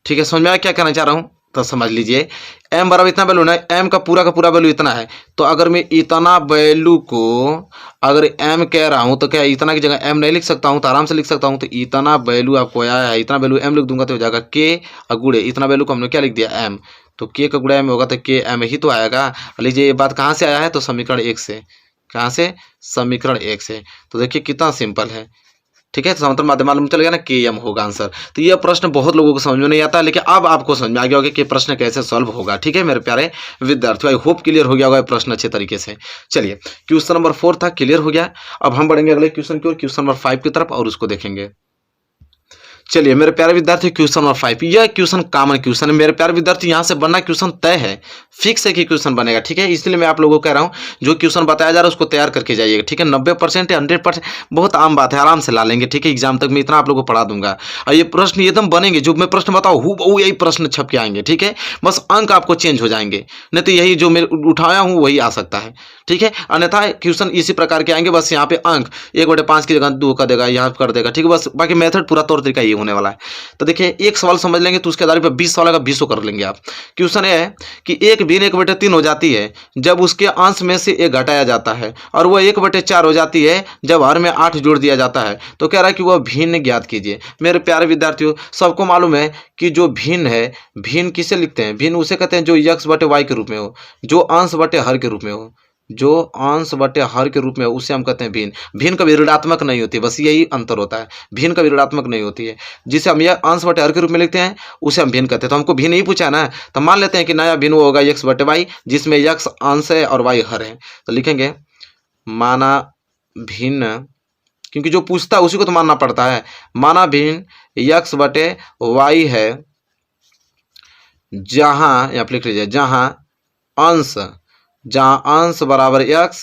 ठीक है, समझ में आया क्या कहना चाह रहा हूँ? तो समझ लीजिए m बराबर इतना वैल्यू ना, m का पूरा वैल्यू इतना है, तो अगर मैं इतना वैल्यू को अगर m कह रहा हूँ तो क्या इतना की जगह m नहीं लिख सकता हूँ? तो आराम से लिख सकता हूँ। तो इतना वैल्यू आपको आया है, इतना वैल्यू m लिख दूंगा तो हो जाएगा k और गुड़े इतना वैल्यू को हमने क्या लिख दिया m, तो k का गुड़ा m होगा तो k m ही तो आएगा। लीजिए ये बात कहाँ से आया है? तो समीकरण 1 से। कहाँ से? समीकरण 1 से। तो देखिए कितना सिंपल है। ठीक है, तो समांतर माध्यम मालूम चल गया ना, के एम होगा आंसर। तो ये प्रश्न बहुत लोगों को समझ में नहीं आता, लेकिन अब आपको समझ में आ गया होगा कि प्रश्न कैसे सॉल्व होगा। ठीक है मेरे प्यारे विद्यार्थियों, आई होप क्लियर हो गया होगा प्रश्न अच्छे तरीके से। चलिए क्वेश्चन नंबर 4 था, क्लियर हो गया। अब हम बढ़ेंगे अगले क्वेश्चन की ओर, क्वेश्चन नंबर 5 की तरफ, और उसको देखेंगे। चलिए मेरे प्यारे विद्यार्थी क्वेश्चन नंबर 5, यह क्वेश्चन कॉमन क्वेश्चन है मेरे प्यारे विद्यार्थी, यहाँ से बनना क्वेश्चन तय है, फिक्स है कि क्वेश्चन बनेगा। ठीक है, इसलिए मैं आप लोगों को कह रहा हूँ जो क्वेश्चन बताया जा रहा है उसको तैयार करके जाइएगा। ठीक है, 90% या 100% बहुत आम बात है, आराम से ला लेंगे। ठीक है, एग्जाम तक मैं इतना आप लोगों को पढ़ा दूंगा, और ये प्रश्न एकदम बनेंगे, जो मैं प्रश्न बताऊँ हूबहू यही प्रश्न छप के आएंगे। ठीक है, बस अंक आपको चेंज हो जाएंगे, नहीं तो यही जो मैं उठाया हूँ वही आ सकता है। ठीक है, अन्यथा क्वेश्चन इसी प्रकार के आएंगे, बस यहाँ पे अंक 1/5 की जगह 2 का देगा, यहाँ कर देगा। ठीक है, बस बाकी मेथड पूरा तौर तरीका ये होने वाला है। तो देखिए एक सवाल समझ लेंगे तो उसके आधार पर 20 सवाल का 20 कर लेंगे आप। क्वेश्चन ये है कि 1 भिन्न 1/3 हो जाती है जब उसके अंश में से 1 घटाया जाता है, और वह 1/4 हो जाती है जब हर में 8 जोड़ दिया जाता है। तो कह रहा है कि वह भिन्न ज्ञात कीजिए। मेरे प्यारे विद्यार्थियों, सबको मालूम है कि जो भिन्न है, भिन्न किसे लिखते हैं? भिन्न उसे कहते हैं जो x/y के रूप में हो, जो अंश बटे हर के रूप में हो, जो अंश बटे हर के रूप में हो उसे हम कहते हैं भिन्न। भिन्न कभी ऋणात्मक नहीं होती, बस यही अंतर होता है, भिन्न कभी ऋणात्मक नहीं होती है। जिसे हम यह अंश बटे हर के रूप में लिखते हैं उसे हम भिन्न कहते हैं। तो हमको भिन्न ही पूछा है ना, तो मान लेते हैं कि नया भिन्न होगा x/y, जिसमें x अंश है और y हर है। तो लिखेंगे माना भिन्न, क्योंकि जो पूछता है उसी को तो मानना पड़ता है। माना भिन्न x/y है जहां, यहाँ पे लिख लीजिए, जहां अंश बराबर x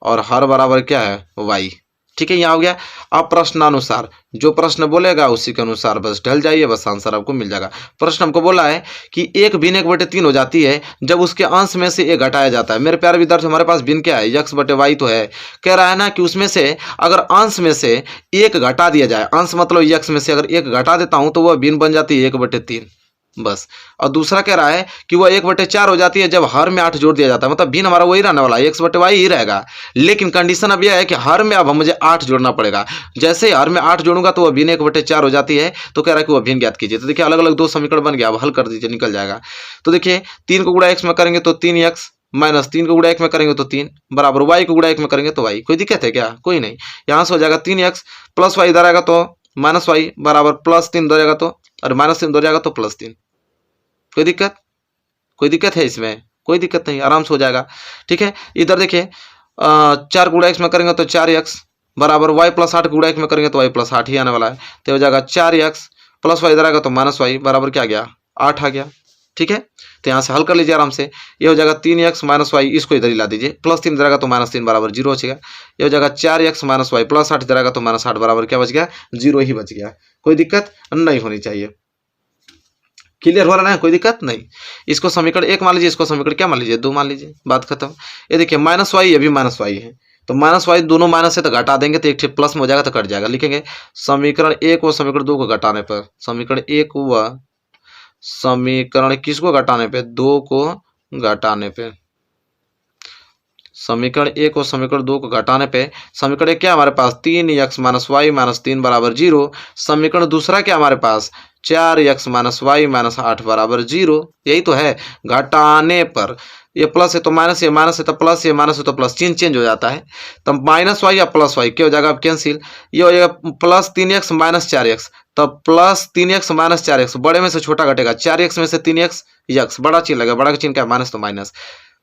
और हर बराबर क्या है y। ठीक है, यहाँ हो गया। अब प्रश्नानुसार जो प्रश्न बोलेगा उसी के अनुसार बस ढल जाइए, बस आंसर आपको मिल जाएगा। प्रश्न हमको बोला है कि 1 भिन्न 1/3 हो जाती है जब उसके अंश में से 1 घटाया जाता है। मेरे प्यारे विद्यार्थी, हमारे पास भिन्न क्या है? x/y तो है। कह रहा है ना कि उसमें से अगर अंश में से 1 घटा दिया जाए, अंश मतलब x में से अगर 1 घटा देता हूं तो वह भिन्न बन जाती है 1/3 बस। और दूसरा कह रहा है कि वह 1/4 हो जाती है जब हर में 8 जोड़ दिया जाता है, मतलब भिन्न हमारा वही रहने वाला है, x/y ही रहेगा। लेकिन कंडीशन अब यह है कि हर में अब मुझे 8 जोड़ना पड़ेगा। जैसे ही हर में 8 जोड़ूंगा तो वह भिन्न 1/4 हो जाती है। तो कह रहा है कि वह भिन्न ज्ञात कीजिए। तो देखिए अलग अलग 2 समीकरण बन गया, अब हल कर दीजिए, निकल जाएगा। तो देखिए 3 को गुणा x में करेंगे तो 3x, माइनस 3 को गुणा 1 में करेंगे तो 3, बराबर y को गुणा 1 में करेंगे तो y। कोई दिक्कत है क्या? कोई नहीं। यहाँ से हो जाएगा 3x प्लस y इधर आएगा तो माइनस y, बराबर +3 इधर जाएगा तो, और -3 इधर जाएगा तो +3। कोई दिक्कत? कोई दिक्कत है इसमें? कोई दिक्कत नहीं, आराम से हो जाएगा। ठीक है, इधर देखिए 4 गुणा x में करेंगे तो 4x, बराबर y + 8 गुणा 1 में करेंगे तो y + 8 ही आने वाला है। तो हो जाएगा 4x प्लस y इधर आएगा तो -y, बराबर क्या आ गया? 8 आ गया। ठीक है, तो यहाँ से हल कर लीजिए आराम से। ये हो जाएगा 3x - y, इसको इधर ही ला दीजिए, +3 इधर आएगा तो -3 बराबर 0 बचेगा। ये हो जाएगा 4x - y + 8 इधर आएगा तो -8 बराबर क्या बच गया? 0 ही बच गया। कोई दिक्कत नहीं होनी चाहिए। क्लियर हो रहा है? कोई दिक्कत नहीं। इसको समीकरण 1 मान लीजिए, इसको समीकरण क्या मान लीजिए? 2 मान लीजिए, बात खत्म। ये देखिए -y, ये भी -y है, तो -y दोनों माइनस है तो घटा देंगे तो एक ठे प्लस में हो जाएगा तो कट जाएगा। लिखेंगे समीकरण 1 व समीकरण 2 को घटाने पर, समीकरण 1 व समीकरण किसको घटाने पे? 2 को घटाने पे। समीकरण 1 और समीकरण 2 को घटाने पे समीकरण 1 क्या हमारे पास? 3x - y - 3 बराबर 0। समीकरण दूसरा क्या हमारे पास? 4x - y - 8 बराबर 0। यही तो है। घटाने पर ये प्लस है तो माइनस, ये माइनस है तो प्लस, ये माइनस है तो प्लस, चिन्ह चेंज हो जाता है। तब -y या +y क्या हो जाएगा? अब कैंसिल। ये हो जाएगा +3x - 4x, तब +3x - 4x, बड़े में से छोटा घटेगा, 4x में से 3x, x बड़ा चिन्ह लगेगा, बड़ा का चिन्ह क्या? माइनस, तो माइनस,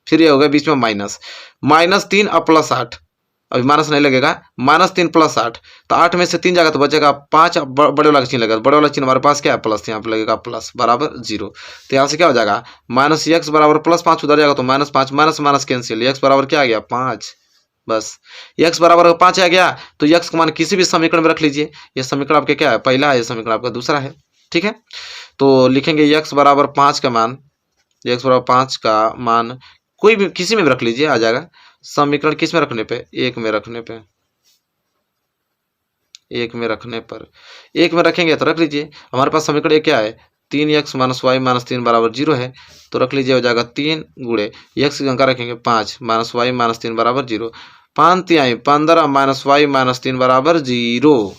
फिर ये हो गया बीच में -3 और +8, अभी माइनस नहीं लगेगा, -3 + 8, तो 8 में से 3 जाएगा तो बचेगा 5, बड़े वाला चिन्ह लगेगा, बड़े वाला चिन्ह हमारे पास क्या है? प्लस, यहाँ पे लगेगा प्लस, बराबर 0। तो यहाँ से क्या हो जाएगा? -x बराबर +5 उधर जाएगा तो -5, माइनस माइनस कैंसिल, x बराबर क्या आ गया? 5। बस x बराबर 5 आ गया तो x का मान किसी भी समीकरण में रख लीजिए। ये समीकरण आपके क्या है? पहला है, ये समीकरण आपका दूसरा है। ठीक है, तो लिखेंगे x बराबर 5 का मान, x बराबर 5 का मान कोई भी किसी में भी रख लीजिए, आ जाएगा। समीकरण किस में रखने पे, एक में रखने पे, एक में रखने पर, एक में रखेंगे तो रख लीजिए। हमारे पास समीकरण एक क्या है, 3x माइनस वाई माइनस 3 बराबर 0 है, तो रख लीजिए, हो जाएगा 3 गुणे x की अंका रखेंगे 5 माइनस वाई माइनस 3 बराबर 0, 5 तिहाई 15 माइनस वाई माइनस 3 बराबर 0।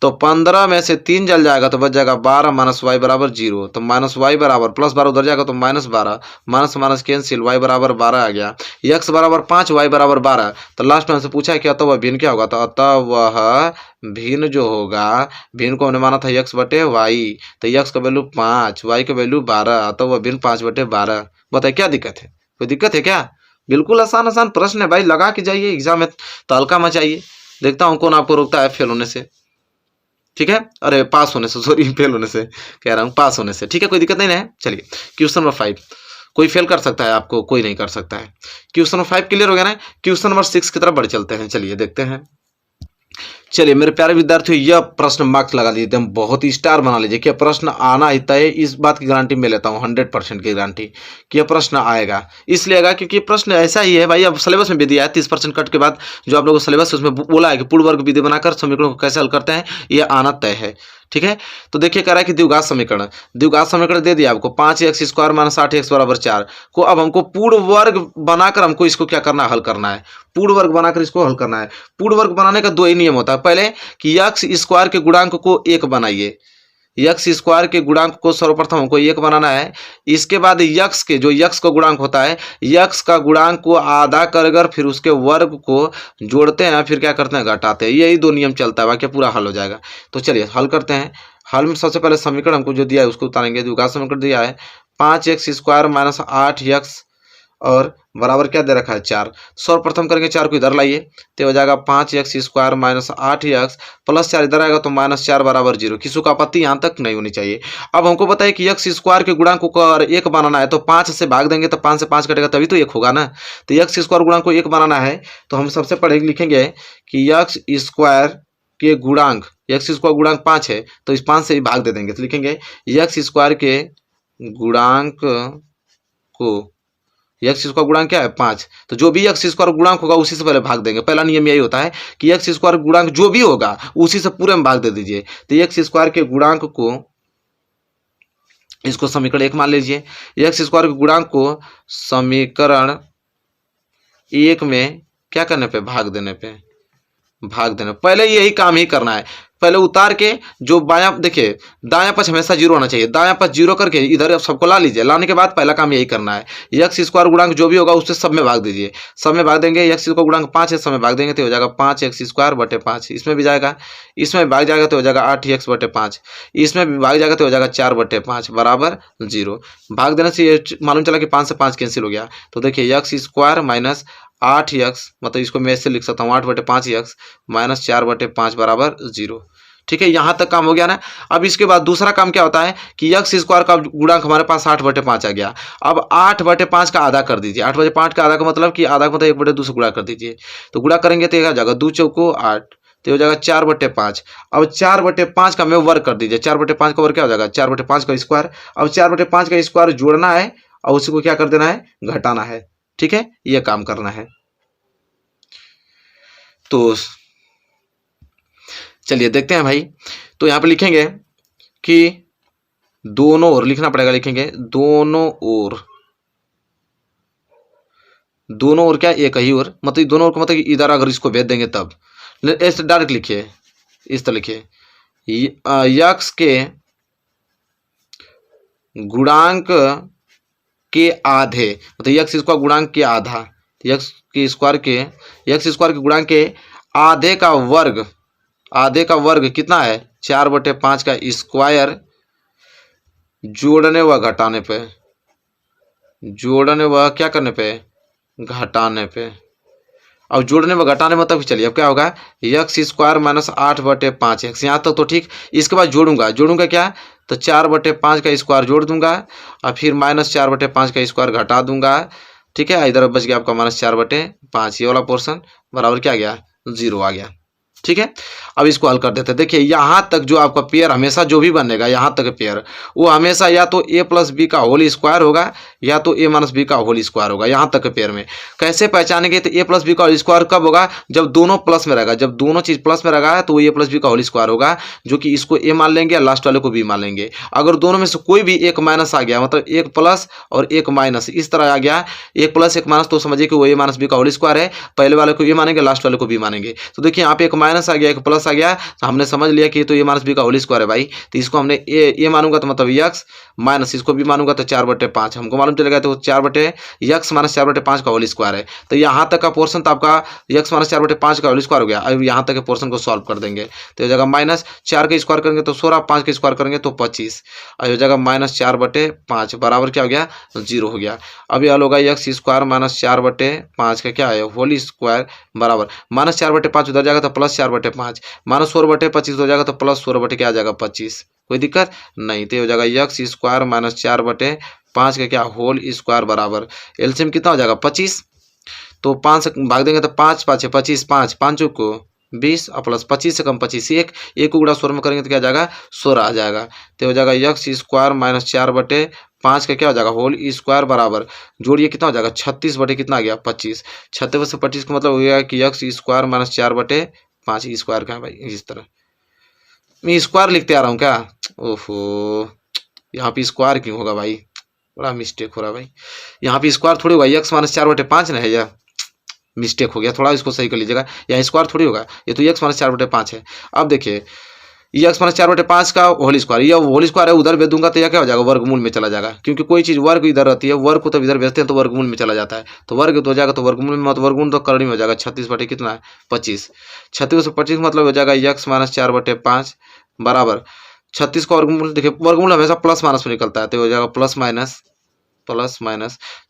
तो 15 में से 3 जल जाएगा तो बच जाएगा 12 माइनस वाई बराबर 0। तो माइनस वाई बराबर प्लस 12 उधर जाएगा तो minus 12, minus minus cancel, Y बराबर 12 आ गया। x बराबर 5 वाई बराबर 12। तो लास्ट में हमसे पूछा है कि अतः वह भिन्न क्या होगा, तो अतः वह भिन्न जो होगा, भिन्न को हमने माना था x बटे वाई, तो x का वैल्यू 5, वाई का वैल्यू 12, अतः वह भिन्न 5 बटे 12। बताइए क्या दिक्कत है, कोई दिक्कत है क्या? बिल्कुल आसान आसान प्रश्न है भाई, लगा के जाइए, एग्जाम में तहलका मचाइए। देखता हूँ कौन आपको रोकता है फेल होने से, ठीक है, अरे पास होने से, सॉरी फेल होने से कह रहा हूँ, पास होने से, ठीक है, कोई दिक्कत नहीं है। चलिए क्वेश्चन नंबर 5, कोई फेल कर सकता है आपको, कोई नहीं कर सकता है। क्वेश्चन नंबर 5 क्लियर हो गया ना, क्वेश्चन नंबर 6 की तरफ बढ़ चलते हैं, चलिए देखते हैं। चलिए मेरे प्यारे विद्यार्थियों, यह प्रश्न मार्क्स लगा लीजिए, एकदम बहुत ही स्टार बना लीजिए कि यह प्रश्न आना ही तय है। इस बात की गारंटी मैं लेता हूँ, 100% की गारंटी कि यह प्रश्न आएगा। इसलिए आएगा क्योंकि ये प्रश्न ऐसा ही है भाई, अब सिलेबस में भी दिया है 30% कट के बाद जो आप लोगों को सिलेबस उसमें बोला है कि पूर्ण वर्ग विधि बनाकर समीकरणों को कैसे हल करते हैं, यह आना तय है, ठीक है। तो देखिए कह रहा है कि द्विघात समीकरण, द्विघात समीकरण दे दिया आपको, 5x स्क्वायर माइनस 8x बराबर 4 को अब हमको पूर्ण वर्ग बनाकर हमको इसको क्या करना है, हल करना है। पूर्ण वर्ग बनाकर इसको हल करना है। पूर्ण वर्ग बनाने का दो ही नियम होता है, पहले कि x स्क्वायर के गुणांक को 1 बनाइए, x स्क्वायर के गुणांक को सर्वप्रथम हमको 1 बनाना है। इसके बाद x के जो x का गुणांक होता है, x का गुणांक को आधा कर फिर उसके वर्ग को जोड़ते हैं, फिर क्या करते हैं, घटाते हैं। यही दो नियम चलता है, बाकी पूरा हल हो जाएगा। तो चलिए हल करते हैं। हल में सबसे पहले समीकरण हमको जो दिया है उसको उतारेंगे। द्विघात समीकरण दिया है 5x स्क्वायर माइनस 8x और बराबर क्या दे रखा है, 4। सर्वप्रथम करेंगे 4 को इधर लाइए, तो हो जाएगा 5x square minus 8x plus 4 इधर आएगा तो माइनस 4 बराबर 0। किसी को आपत्ति यहाँ तक नहीं होनी चाहिए। अब हमको बताइए कि x स्क्वायर के गुणांक को 1 बनाना है, तो 5 से भाग देंगे तो 5 से 5 कटेगा तभी तो 1 होगा ना। तो x स्क्वायर गुणांक को 1 बनाना है, तो हम सबसे पहले लिखेंगे कि x स्क्वायर के गुणांक, x स्क्वायर गुणांक 5 है तो इस 5 से ही भाग दे देंगे, तो लिखेंगे x स्क्वायर के गुणांक को, एक्स स्क्वायर गुणांक क्या है, 5, तो जो भी एक्स स्क्वायर गुणांक होगा उसी से पहले भाग देंगे। पहला नियम यही होता है कि एक्स स्क्वायर गुणांक जो भी होगा उसी से पूरे में भाग दे दीजिए। तो एक्स स्क्वायर के गुणांक को, इसको समीकरण 1 मान लीजिए, एक्स स्क्वायर के गुणांक को समीकरण 1 में क्या करने पे, भाग देने पे, भाग देने पहले यही काम ही करना है। पहले उतार के जो बायां, देखिए दायां पक्ष हमेशा 0 होना चाहिए, दायां पक्ष 0 करके इधर सबको ला लीजिए। लाने के बाद पहला काम यही करना है, एक्स स्क्वायर गुणांक जो भी होगा उससे सब में भाग दीजिए। सब में भाग देंगे, एक्स स्क्वायर गुणांक 5 है, सब में भाग देंगे तो हो जाएगा 5x स्क्वायर बटे 5। इसमें भी जाएगा, इसमें भाग जाएगा तो हो जाएगा 8x बटे 5, इसमें भी भाग जाएगा तो हो जाएगा 4 बटे 5 बराबर 0। भाग देने से ये मालूम चला कि 5 से 5 कैंसिल हो गया। तो देखिए एक्स स्क्वायर माइनस 8x, मतलब इसको मैं ऐसे लिख सकता हूँ 8 बटे 5x माइनस 4 बटे 5 बराबर 0। ठीक है, यहाँ तक काम हो गया ना। अब इसके बाद दूसरा काम क्या होता है कि एक्स स्क्वायर का गुणांक हमारे पास 8 बटे 5 आ गया। अब 8 बटे 5 का आधा कर दीजिए। 8 बटे 5 का आधा का मतलब कि आधा का मतलब 1 बटे 2 से गुणा कर दीजिए। तो गुणा करेंगे तो हो जाएगा 2 चौको 8, तो हो जाएगा 4 बटे 5। अब 4 बटे 5 का में वर्ग कर दीजिए। 4 बटे 5 का वर्ग क्या हो जाएगा, 4 बटे 5 का स्क्वायर। अब 4 बटे 5 का स्क्वायर जोड़ना है और उसी को क्या कर देना है, घटाना है। ठीक है, यह काम करना है। तो चलिए देखते हैं भाई। तो यहां पे लिखेंगे कि दोनों ओर लिखना पड़ेगा, लिखेंगे दोनों ओर, दोनों ओर क्या, एक ही ओर, मतलब दोनों ओर का मतलब इधर अगर इसको भेज देंगे तब ऐसे डायरेक्ट लिखिए, इस तरह लिखिए यक्स के गुणांक के आधे, मतलब यक्स स्क्वायर गुणांक के आधा, यक्स के स्क्वायर के गुणांक के आधे का वर्ग, आधे का वर्ग कितना है, 4 बटे 5 का स्क्वायर जोड़ने व घटाने पे, जोड़ने व क्या करने पे, घटाने पे। अब जोड़ने व घटाने में मतलब चलिए अब क्या होगा, एक्स स्क्वायर माइनस 8 बटे 5 एक्स, यहाँ तक तो ठीक। इसके बाद जोड़ूंगा क्या, तो 4 बटे 5 का स्क्वायर जोड़ दूंगा और फिर माइनस 4 बटे 5 का स्क्वायर घटा दूंगा। ठीक है, इधर बच गया आपका माइनस 4 बटे 5, ये वाला पोर्शन बराबर क्या आ गया, 0 आ गया। ठीक है। अब इसको हल कर देते हैं। देखिए यहाँ तक जो आपका पेयर हमेशा जो भी बनेगा यहाँ तक पेयर वो हमेशा या तो ए प्लस बी का होल स्क्वायर होगा या तो ए माइनस बी का होल स्क्वायर होगा यहाँ तक के पेयर में। कैसे पहचानेंगे? तो ए प्लस बी का होल स्क्वायर कब होगा? जब दोनों प्लस में रहेगा। जब दोनों चीज प्लस में रहेगा तो वो ए प्लस बी का होल स्क्वायर होगा, जो कि इसको ए मान लेंगे और लास्ट वाले को बी मान लेंगे। अगर दोनों में से कोई भी एक माइनस आ गया, मतलब एक प्लस और एक माइनस इस तरह आ गया, एक प्लस एक माइनस, तो समझिए कि वो ए माइनस बी का होल स्क्वायर है। पहले वाले को ए मानेंगे, लास्ट वाले को बी मानेंगे। तो देखिए यहाँ पे एक माइनस आ गया एक प्लस आ गया, तो हमने समझ लिया कि तो ए माइनस बी का होल स्क्वायर है भाई। तो इसको हमने ए मानूंगा तो मतलब यक्स माइनस इसको भी मानूंगा तो 4/5 हमको मालूम चलेगा, तो 4/यक्स माइनस 4/5 का होल स्क्वायर है। तो यहाँ तक का पोर्शन तो आपका यक्स माइनस 4/5 का होल स्क्वायर हो गया। अब यहाँ तक के पोर्शन को सॉल्व कर देंगे तो हो जाएगा माइनस 4 का स्क्वायर करेंगे तो 16, 5 का स्क्वायर करेंगे तो 25, और हो जाएगा माइनस 4/5 बराबर क्या हो गया? 0 हो गया। अब यह होगा यक्स स्क्वायर माइनस 4/5 का क्या है? होल स्क्वायर बराबर माइनस 4/5 उधर जाएगा तो प्लस 4/5, माइनस 16/25 हो जाएगा तो प्लस 16 क्या आ जाएगा? 25। कोई दिक्कत नहीं। तो हो जाएगा यक्स स्क्वायर माइनस 4/5 का क्या? होल स्क्वायर बराबर एलसीएम कितना हो जाएगा? 25। तो 5 से भाग देंगे तो 5 5 25, 5 5 को 20 और प्लस 25 से कम 25 एक को गुणा 16 में करेंगे तो क्या आ जाएगा? 16 आ जाएगा। तो हो जाएगा यक्स स्क्वायर माइनस 4/5 का क्या हो जाएगा? होल स्क्वायर बराबर जोड़िए कितना हो जाएगा? 36 बटे कितना आ गया? 25। 36 से 25 का मतलब हो गया कि यक्स स्क्वायर माइनस 4/5 स्क्वायर का है भाई। इस तरह मैं स्क्वायर लिखते आ रहा हूँ क्या? ओहो, यहाँ पे स्क्वायर क्यों होगा भाई? बड़ा मिस्टेक हो रहा है भाई। यहाँ पे स्क्वायर थोड़ी होगा, यक्स माइनस 4/5 ना है, यह मिस्टेक हो गया, थोड़ा इसको सही कर लीजिएगा। यहाँ स्क्वायर थोड़ी होगा, ये तो यक्स माइनस 4/5 है। अब देखिए यक्स माइनस 4/5 का होल स्क्वायर, यह होल स्क्वायर है, उधर भेज दूंगा तो यह क्या हो जाएगा? वर्गमूल में चला जाएगा, क्योंकि कोई चीज़ वर्ग इधर रहती है, वर्ग को तब इधर भेजते हैं तो वर्गमूल में चला जाता है। तो वर्ग तो हो जाएगा तो वर्गमूल में, मतलब वर्गमूल तो करनी में हो जाएगा। 36 बटे कितना है? 25। 36 से 25 मतलब हो जाएगा यक्स माइनस 4/5 बराबर 36 का वर्गमूल। देखिए वर्गमूल हमेशा प्लस माइनस में निकलता है, तो हो जाएगा प्लस माइनस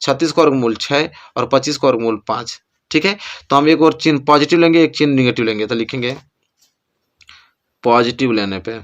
36 का वर्गमूल 6 और 25 का वर्गमूल 5। ठीक है। तो हम एक और चिन्ह पॉजिटिव लेंगे, एक चिन्ह निगेटिव लेंगे, तो लिखेंगे पॉजिटिव लेने पे,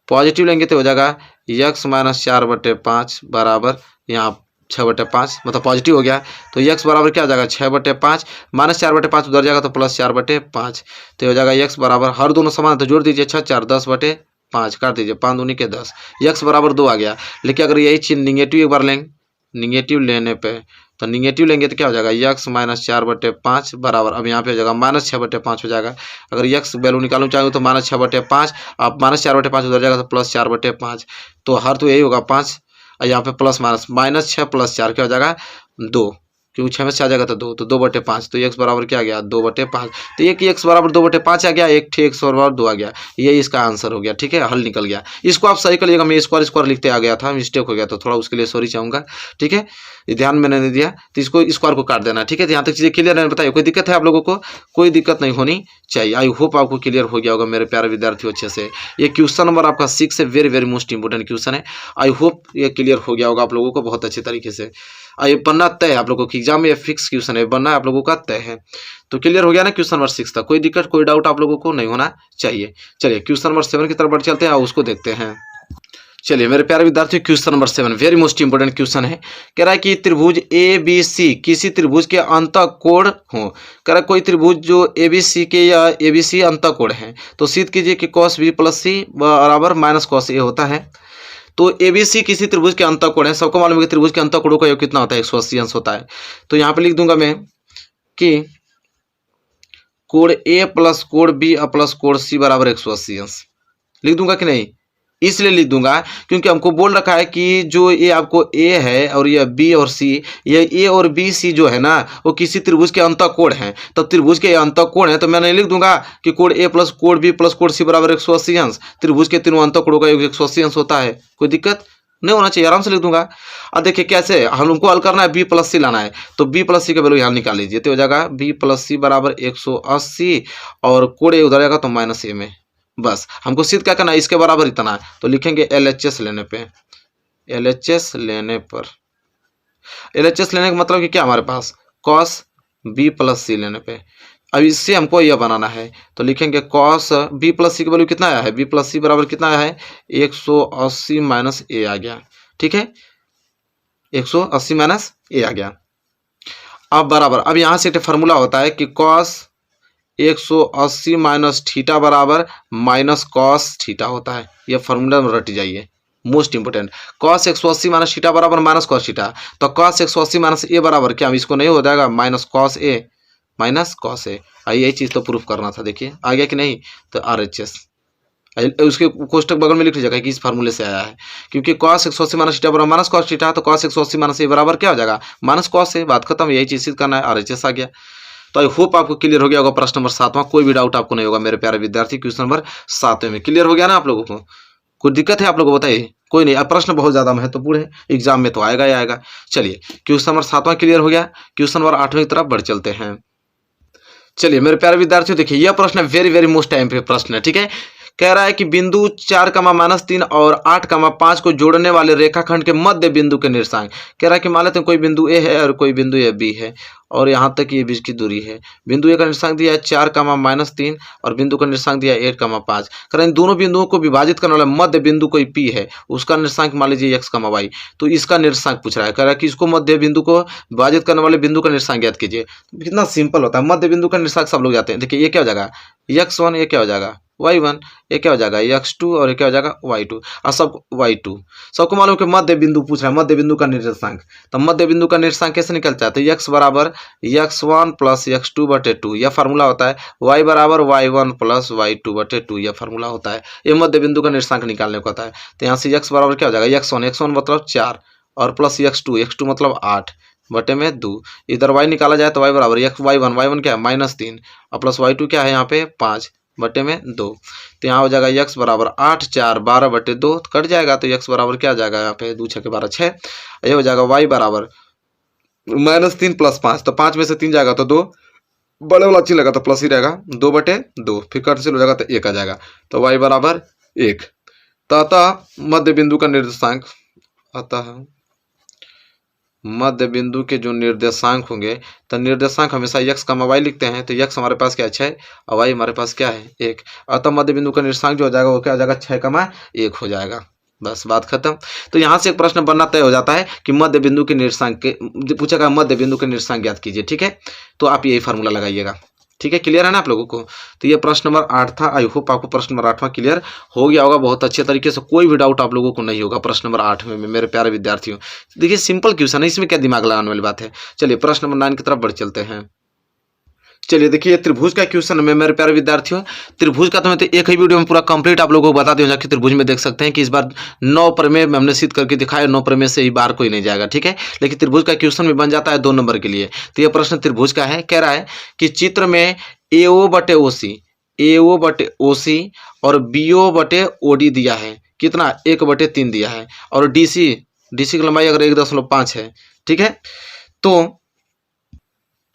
पॉजिटिव लेंगे तो हो जाएगा यक्स माइनस 4/5 बराबर यहाँ 6/5, मतलब पॉजिटिव हो गया। तो यक्स बराबर क्या हो जाएगा? 6/5 माइनस 4/5 उधर जाएगा तो प्लस 4/5। तो हो जाएगा यक्स बराबर, हर दोनों समान तो जोड़ दीजिए 6 4 10/5 काट दीजिए 5 दूनी के 10, यक्स बराबर 2 आ गया। लेकिन अगर यही चिन्ह निगेटिव एक बार लेंगे, निगेटिव लेने पे तो निगेटिव लेंगे तो क्या हो जाएगा? यक्स माइनस 4/5 बराबर, अब यहाँ पे हो जाएगा माइनस 6/5 हो जाएगा। अगर यक्स वैल्यू निकालना चाहूँ तो माइनस 6/5, अब माइनस 4/5 उधर जाएगा तो प्लस 4/5, तो हर तो यही होगा 5, और यहाँ पे प्लस माइनस माइनस 6 प्लस 4 क्या हो जाएगा? 2, क्योंकि 6 में से आ जाएगा तो 2, तो 2/5, तो एक्स बराबर क्या आ गया? 2/5। तो एक एक्स बराबर 2/5 आ गया, एक एक्स बराबर 2 आ गया, ये इसका आंसर हो गया। ठीक है, हल निकल गया। इसको आप सही कर लीजिएगा, मैं स्क्वायर लिखते आ गया था, मिस्टेक हो गया, तो थोड़ा उसके लिए सॉरी चाहूँगा। ठीक है, ये ध्यान मैंने नहीं दिया, तो इसको स्क्वायर को काट देना। ठीक है, यहाँ तक चीज़ें क्लियर है? बताइए कोई दिक्कत है आप लोगों को? कोई दिक्कत नहीं होनी चाहिए। आई होप आपको क्लियर हो गया होगा मेरे प्यारे विद्यार्थियों अच्छे से। ये क्वेश्चन नंबर आपका 6 है, very very most important question है। आई होप ये क्लियर हो गया होगा आप लोगों को बहुत अच्छे तरीके से। ये बनना तय है आप लोगों की एग्जाम में, फिक्स क्वेश्चन है, बनना आप लोगों का तय है। तो क्लियर हो गया ना क्वेश्चन नंबर 6 तक? कोई दिक्कत कोई डाउट आप लोगों को नहीं होना चाहिए। चलिए क्वेश्चन नंबर 7 की तरफ बढ़ चलते हैं और उसको देखते हैं। चलिए मेरे प्यारे विद्यार्थियों, question number 7 very most important question है। कह रहा है कि त्रिभुज ABC किसी त्रिभुज के अंतःकोण हो। कह रहा है कोई त्रिभुज जो ABC के या ABC अंतःकोण है, तो सिद्ध कीजिए कि cos B प्लस C बराबर माइनस cos A होता है। तो ABC किसी त्रिभुज के अंतःकोण है, सबको मालूम है कि त्रिभुज के अंतःकोणों का योग कितना होता है? 180 अंश होता है। तो यहाँ पे लिख दूंगा मैं कि कोण A प्लस कोण B प्लस कोण C बराबर 180 अंश। लिख दूंगा कि नहीं? इसलिए लिख दूंगा क्योंकि हमको बोल रखा है कि जो ये आपको A है और ये B और C, ये A और B C जो है ना, वो किसी त्रिभुज के अंतःकोण हैं। तो त्रिभुज के अंतःकोण है तो मैंने लिख दूंगा कि कोण A प्लस कोण B प्लस कोण C बराबर 180 अंश। त्रिभुज के तीनों अंतःकोणों का योग 180 अंश होता है। कोई दिक्कत नहीं होना चाहिए, आराम से लिख दूंगा। अब देखिए कैसे हमको हल करना है, B प्लस C लाना है, तो B प्लस C का वैल्यू यहाँ निकाल लीजिए, तो हो जाएगा B प्लस C बराबर 180 और कोण A उधर जाएगा तो माइनस A में। बस हमको सिद्ध क्या करना है? इसके बराबर इतना है, तो लिखेंगे LHS लेने पे, LHS लेने पर, LHS लेने का मतलब कि क्या हमारे पास cos B प्लस C लेने पे। अब इससे हमको यह बनाना है, तो लिखेंगे cos B प्लस C की वैल्यू कितना आया है? B प्लस C बराबर कितना आया है? 180 माइनस A आ गया। ठीक है, 180 माइनस A आ गया। अब बराबर, अब यहाँ से एक फार्मूला होता है कि cos 180 माइनस थीटा बराबर माइनस कॉस थीटा होता है। ये फॉर्मूला में रट जाइए, most important. Cos 180 minus theta बराबर माइनस कॉस थीटा, तो कॉस 180 माइनस ए बराबर क्या, इसको नहीं हो जाएगा minus cos A minus cos A. यही चीज़ तो प्रूफ करना था। देखिए आ गया कि नहीं, तो RHS उसके कोष्टक बगल में लिख लीजिएगा कि इस फार्मूले से आया है, क्योंकि cos 180 माइनस थीटा बराबर माइनस कॉस थीटा, तो cos 180 माइनस ए बराबर क्या हो जाएगा माइनस कॉस ए। बात खत्म, यही चीज़ करना है, RHS आ गया। तो आई होप आपको क्लियर हो गया होगा प्रश्न नंबर 7वां, कोई भी डाउट आपको नहीं होगा मेरे प्यारे विद्यार्थी। क्वेश्चन नंबर 7वें में क्लियर हो गया ना आप लोगों को? कोई दिक्कत है आप लोगों को बताइए? कोई नहीं, अब प्रश्न बहुत ज़्यादा महत्वपूर्ण है, एग्जाम में तो आएगा ही आएगा। चलिए क्वेश्चन नंबर 7वां क्लियर हो गया, क्वेश्चन नंबर 8वें की तरफ बढ़ चलते हैं। चलिए मेरे प्यारे विद्यार्थियों, देखिए यह प्रश्न वेरी वेरी मोस्ट टाइम पे प्रश्न है, ठीक है। कह रहा है कि बिंदु 4, -3 और 8, 5 को जोड़ने वाले रेखाखंड के मध्य बिंदु के निर्देशांक। कह रहा है कि मान लेते हैं कोई बिंदु ए है और कोई बिंदु ए बी है, और यहाँ तक ये बीच की दूरी है। बिंदु ए का निर्देशांक दिया है 4, -3 और बिंदु का निर्देशांक दिया है 8, 5। कह रहे हैं इन दोनों बिंदुओं को विभाजित करने वाला मध्य बिंदु कोई पी है, उसका निर्देशांक मान लीजिए x, y। तो इसका निर्देशांक पूछ रहा है, कह रहा है कि इसको मध्य बिंदु को विभाजित करने वाले बिंदु का निर्देशांक ज्ञात कीजिए। कितना सिंपल होता है, मध्य बिंदु का निर्देशांक सब लोग जाते हैं। देखिए ये क्या हो जाएगा x1, ये क्या हो जाएगा y1, ये क्या हो जाएगा x2 और ये क्या हो जाएगा y2, और सब y2। सबको मालूम कि मध्य बिंदु पूछ रहा है, मध्य बिंदु का निर्देशांक। तो मध्य बिंदु का निर्देशांक कैसे निकलता है, तो x बराबर x1 प्लस x2/2, यह फार्मूला होता है। y बराबर y1 प्लस y2/2, यह फार्मूला होता है। ये मध्य बिंदु का निर्देशांक निकालने को होता है। तो यहाँ से x बराबर क्या हो जाएगा x1 मतलब 4 और प्लस x2 मतलब 8/2। इधर y निकाला जाए तो y बराबर y1 क्या है -3 और प्लस y2 क्या है यहाँ पे 5/2। तो यहाँ हो जाएगा x बराबर 8, 4, 12/2 कट जाएगा, तो x बराबर क्या आ जाएगा यहाँ पे 2 × 6 = 12, 6। ये हो जाएगा y बराबर -3 प्लस 5, तो 5 में से 3 जाएगा तो 2, बड़े वाला चिन्ह लगा तो प्लस ही रहेगा 2/2, फिर कैंसिल हो जाएगा तो 1 आ जाएगा, तो y बराबर 1। तो अतः मध्य बिंदु का निर्देशांक, अतः मध्य बिंदु के जो निर्देशांक होंगे, तो निर्देशांक हमेशा x, y लिखते हैं। तो x हमारे पास क्या है 6 और y हमारे पास क्या है 1। अतः मध्य बिंदु का निर्देशांक जो हो जाएगा वो क्या हो जाएगा 6, 1 हो जाएगा। बस बात खत्म। तो यहाँ से एक प्रश्न बनना तय हो जाता है कि मध्य बिंदु के निर्देशांक के पूछेगा, मध्य बिंदु के निर्देशांक ज्ञात कीजिए, ठीक है। तो आप यही फार्मूला लगाइएगा, ठीक है। क्लियर है ना आप लोगों को? तो ये प्रश्न नंबर 8 था। आई होप आपको प्रश्न नंबर 8वां क्लियर हो गया होगा बहुत अच्छे तरीके से, कोई भी डाउट आप लोगों को नहीं होगा प्रश्न नंबर 8 में मेरे प्यारे विद्यार्थियों। देखिए सिंपल क्वेश्चन है, इसमें क्या दिमाग लगाने वाली बात है। चलिए प्रश्न नंबर 9 की तरफ बढ़ चलते हैं। चलिए देखिए त्रिभुज का क्वेश्चन है मेरे प्यारे विद्यार्थियों। त्रिभुज का तो मैं तो एक ही वीडियो में पूरा कंप्लीट आप लोगों को बता दूंगा कि त्रिभुज में देख सकते हैं कि इस बार 9 प्रमेय हमने सिद्ध करके दिखाया, 9 प्रमेय से ही बार कोई नहीं जाएगा, ठीक है। लेकिन त्रिभुज का क्वेश्चन भी बन जाता है 2 नंबर के लिए। तो यह प्रश्न त्रिभुज का है। कह रहा है कि चित्र में AO/OC, AO/OC और BO/OD दिया है, कितना 1/3 दिया है, और DC की लंबाई अगर 1.5 है, ठीक है।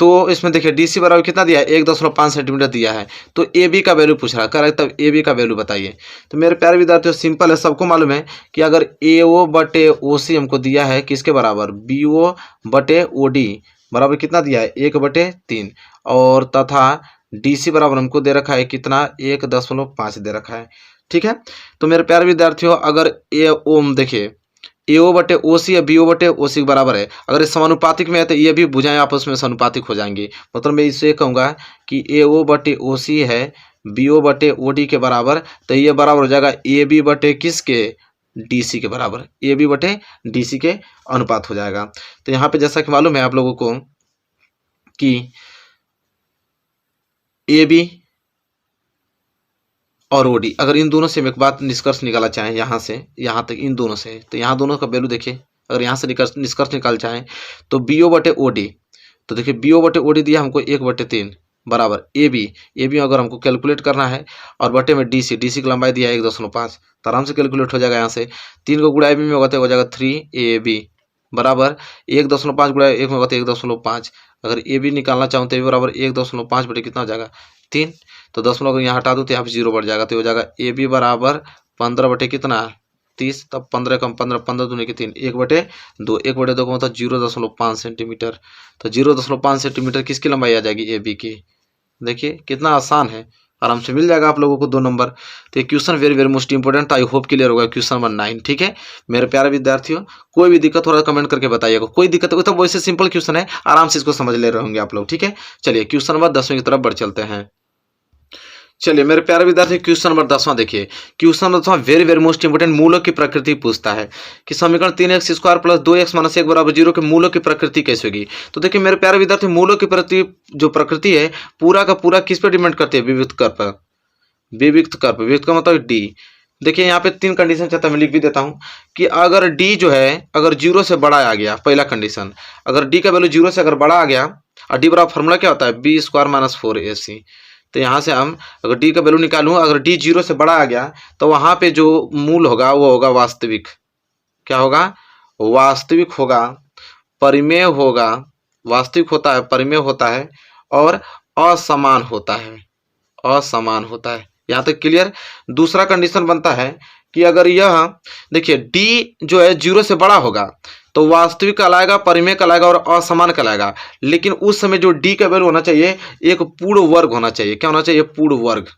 तो इसमें देखिए DC बराबर कितना दिया है 1.5 सेंटीमीटर दिया है। तो AB का वैल्यू पूछ रहा है, करेक्ट। तब AB का वैल्यू बताइए। तो मेरे प्यारे विद्यार्थियों सिंपल है, सबको मालूम है कि अगर AO/OC हमको दिया है किसके बराबर BO/OD बराबर कितना दिया है 1/3, और तथा DC बराबर हमको दे रखा है कितना 1.5 दे रखा है, ठीक है। तो मेरे प्यारे विद्यार्थियों अगर देखिए AO/OC या BO/OC के बराबर है, अगर इस समानुपातिक में है तो ये भी भुजाएं आपस में समानुपातिक हो जाएंगी। मतलब मैं इससे कहूँगा कि AO/OC है BO/OD के बराबर, तो ये बराबर हो जाएगा AB/ किसके DC के बराबर, AB/DC के अनुपात हो जाएगा। तो यहाँ पे जैसा कि मालूम है आप लोगों को कि AB और OD, अगर इन दोनों से हम एक बात निष्कर्ष निकालना चाहें यहाँ से यहाँ तक, इन दोनों से, तो यहाँ दोनों का वैल्यू देखिए, अगर यहाँ से निष्कर्ष निकाल चाहें तो BO/OD, तो देखिए BO/OD दिया हमको 1/3 बराबर AB अगर हमको कैलकुलेट करना है, और बटे में DC की लंबाई दिया है 1.5, तो आराम से कैलकुलेट हो जाएगा। यहाँ से 3 को गुणा AB में होगा तो हो जाएगा 3AB बराबर 1.5 गुणा 1 में होगा तो 1.5। अगर AB निकालना चाहूँ तो AB बराबर 1.5 बटे कितना हो जाएगा 3, तो 10 अगर यहाँ हटा दूँ तो यहाँ पे 0 बढ़ जाएगा, तो हो जाएगा AB बराबर 15 बटे कितना 30, तब 15 कम 15, 15 दूनी की 3, 1/2, 1/2 का मतलब 0.5 सेंटीमीटर। तो 0.5 सेंटीमीटर किसकी लंबाई आ जाएगी AB की। देखिए कितना आसान है, आराम से मिल जाएगा आप लोगों को 2 नंबर। तो ये question very very most important, I hope clear होगा क्वेश्चन नंबर 9, ठीक है मेरे प्यारे विद्यार्थियों। कोई भी दिक्कत हो रहा है कमेंट करके बताइएगा, कोई दिक्कत हो तो वैसे सिंपल क्वेश्चन है, आराम से इसको समझ ले रहे होंगे आप लोग, ठीक है। चलिए क्वेश्चन नंबर 10वें की तरफ बढ़ चलते हैं। चलिए मेरे प्यारे विद्यार्थी, क्वेश्चन नंबर 10वां देखिए। क्वेश्चन नंबर 10वां वेरी वेरी मोस्ट इंपोर्टेंट, मूलों की प्रकृति पूछता है कि समीकरण 3x square plus 2x minus 1 बराबर 0 के मूलों की प्रकृति कैसे होगी। तो देखिए मेरे प्यारे विद्यार्थी, मूलों की प्रकृति है पूरा का पूरा किस पे डिपेंड करती है, विविक्त कर पर। विविक्त कर पर, विविक्त का मतलब डी। देखिए यहाँ पे 3 कंडीशन चाहता मैं लिख भी देता हूँ कि अगर डी जो है अगर 0 से बड़ा आ गया, पहला कंडीशन, अगर डी का वैल्यू 0 से अगर बड़ा आ गया, और डी बराबर फॉर्मूला क्या होता है, बी स्क्वायर माइनस 4ac। तो यहाँ से हम अगर डी का वैल्यू निकालूँ, अगर डी 0 से बड़ा आ गया तो वहाँ पे जो मूल होगा वो होगा वास्तविक। क्या होगा, वास्तविक होगा, परिमेय होगा, वास्तविक होता है, परिमेय होता है और असमान होता है, असमान होता है। यहाँ तक क्लियर। दूसरा कंडीशन बनता है कि अगर यह देखिए डी जो है 0 से बड़ा होगा तो वास्तविक कहलाएगा, परिमेय कहलाएगा और असमान कहलाएगा। लेकिन उस समय जो डी का वैल्यू होना चाहिए एक पूर्ण वर्ग होना चाहिए। क्या होना चाहिए, पूर्ण वर्ग।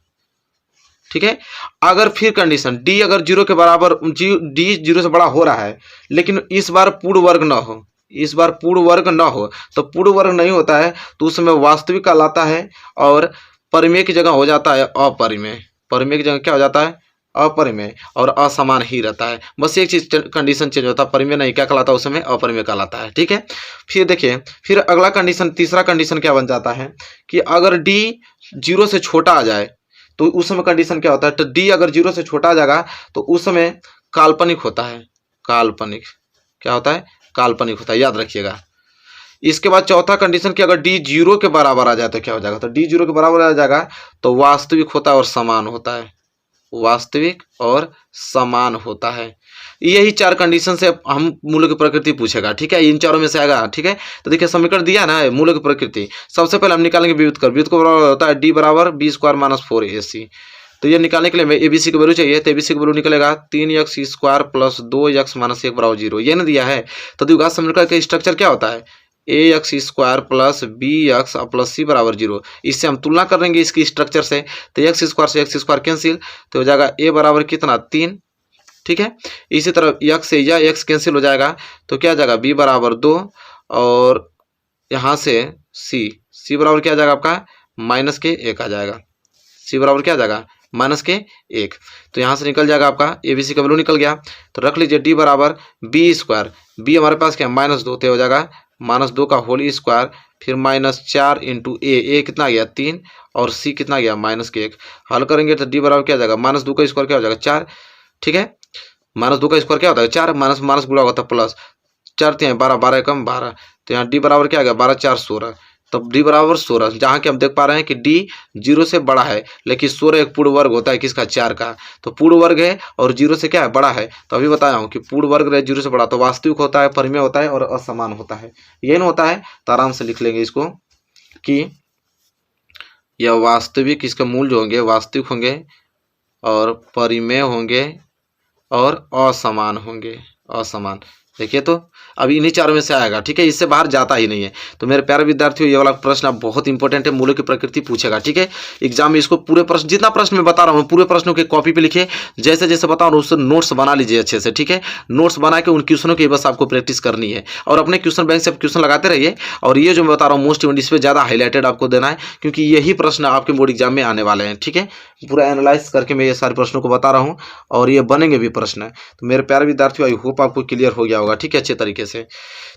ठीक है। अगर फिर कंडीशन डी अगर 0 के बराबर, डी 0 से बड़ा हो रहा है लेकिन इस बार पूर्ण वर्ग ना हो, इस बार पूर्ण वर्ग ना हो, तो पूर्ण वर्ग नहीं होता है तो उस समय वास्तविक कहलाता है और परिमेय की जगह हो जाता है अपरिमेय। परिमेय की जगह क्या हो जाता है, अपरिमेय, और असमान ही रहता है। बस एक चीज कंडीशन चेंज होता है, परिमेय नहीं क्या कहलाता है उस समय, अपरिमेय कहलाता है। ठीक है। फिर देखिए फिर अगला कंडीशन, तीसरा कंडीशन क्या बन जाता है कि अगर डी 0 से छोटा आ जाए तो उस समय कंडीशन क्या होता है, तो डी अगर 0 से छोटा आ जाएगा तो उस समय काल्पनिक होता है। काल्पनिक क्या होता है, काल्पनिक होता है, याद रखिएगा। इसके बाद चौथा कंडीशन कि अगर डी 0 के बराबर आ जाए तो क्या हो जाएगा, तो डी 0 के बराबर आ जाएगा तो वास्तविक होता है और समान होता है, वास्तविक और समान होता है। यही 4 कंडीशन से हम मूलों की प्रकृति पूछेगा। ठीक है, इन चारों में से आएगा। ठीक है। तो देखिए समीकरण दिया ना मूलों की प्रकृति, सबसे पहले हम निकालेंगे वियुक्त कर। वियुक्त का बराबर होता है डी बराबर बी स्क्वायर माइनस 4ac। तो ये निकालने के लिए हमें एबीसी की वैल्यू चाहिए, तो एबीसी की वैल्यू निकलेगा 3x square plus 2x minus 1 बराबर 0। ये ना दिया है तो द्विघात समीकरण का स्ट्रक्चर क्या होता है, ax square plus bx plus c बराबर 0। इससे हम तुलना करेंगे इसकी स्ट्रक्चर से, तो एक्स स्क्वायर से एक्स स्क्वायर कैंसिल, तो हो जाएगा a बराबर कितना 3। ठीक है। इसी तरह x से यह x कैंसिल हो जाएगा तो क्या आ जाएगा b बराबर 2, और यहाँ से c बराबर क्या आ जाएगा आपका माइनस के 1 आ जाएगा। c बराबर क्या आ जाएगा माइनस के 1। तो यहाँ से निकल जाएगा आपका एबीसी का वैल्यू निकल गया। तो रख लीजिए डी बराबर बी स्क्वायर, बी हमारे पास क्या -2, तो हो जाएगा -2 का होल स्क्वायर, फिर -4 इंटू ए कितना गया 3, और सी कितना गया -1। हल करेंगे तो डी बराबर क्या आ जाएगा, -2 का स्क्वायर क्या हो जाएगा 4। ठीक है। -2 का स्क्वायर क्या होता है 4, माइनस माइनस गुणा होता है प्लस, 4 3 12, 12 कम 12, तो यहाँ डी बराबर क्या आ गया 12 4 16। तब डी बराबर 16, जहाँ कि हम देख पा रहे हैं कि डी 0 से बड़ा है लेकिन 16 एक पूर्ण वर्ग होता है किसका, 4 का। तो पूर्ण वर्ग है और 0 से क्या है, बड़ा है। तो अभी बताया हूँ कि पूर्ण वर्ग रहे 0 से बड़ा तो वास्तविक होता है, परिमेय होता है और असमान होता है। ये नहीं होता है तो आराम से लिख लेंगे इसको कि यह वास्तविक, इसके मूल जो होंगे वास्तविक होंगे और परिमेय होंगे और असमान होंगे, असमान। देखिए तो अब इन्हीं चारों में से आएगा। ठीक है, इससे बाहर जाता ही नहीं है। तो मेरे प्यारे विद्यार्थियों ये वाला प्रश्न अब बहुत इंपॉर्टेंट है, मूलों की प्रकृति पूछेगा। ठीक है, एग्जाम में इसको पूरे प्रश्न, जितना प्रश्न मैं बता रहा हूँ पूरे प्रश्नों के कॉपी पे लिखिए, जैसे जैसे बता रहा हूँ उससे नोट्स बना लीजिए अच्छे से। ठीक है, नोट्स बना के उन क्वेश्चनों की बस आपको प्रैक्टिस करनी है और अपने क्वेश्चन बैंक से आप क्वेश्चन लगाते रहिए। और ये जो मैं बता रहा हूँ मोस्ट इम्पोर्टेंट, इस पर ज़्यादा हाईलाइटेड आपको देना है क्योंकि यही प्रश्न आपके बोर्ड एग्जाम में आने वाले हैं। ठीक है, पूरा एनालाइज करके मैं ये सारे प्रश्नों को बता रहा हूँ और ये बनेंगे भी प्रश्न। तो मेरे प्यारे विद्यार्थियों आई होप आपको क्लियर हो गया होगा। ठीक है, अच्छे तरीके से।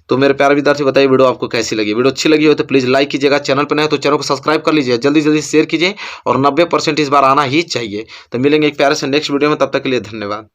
तो मेरे प्यारे विद्यार्थी बताइए वीडियो आपको कैसी लगी। वीडियो अच्छी लगी हो तो प्लीज़ लाइक कीजिएगा, चैनल पर नए तो चैनल को सब्सक्राइब कर लीजिए, जल्दी जल्दी शेयर कीजिए और 90% इस बार आना ही चाहिए। तो मिलेंगे एक प्यारे से नेक्स्ट वीडियो में, तब तक के लिए धन्यवाद।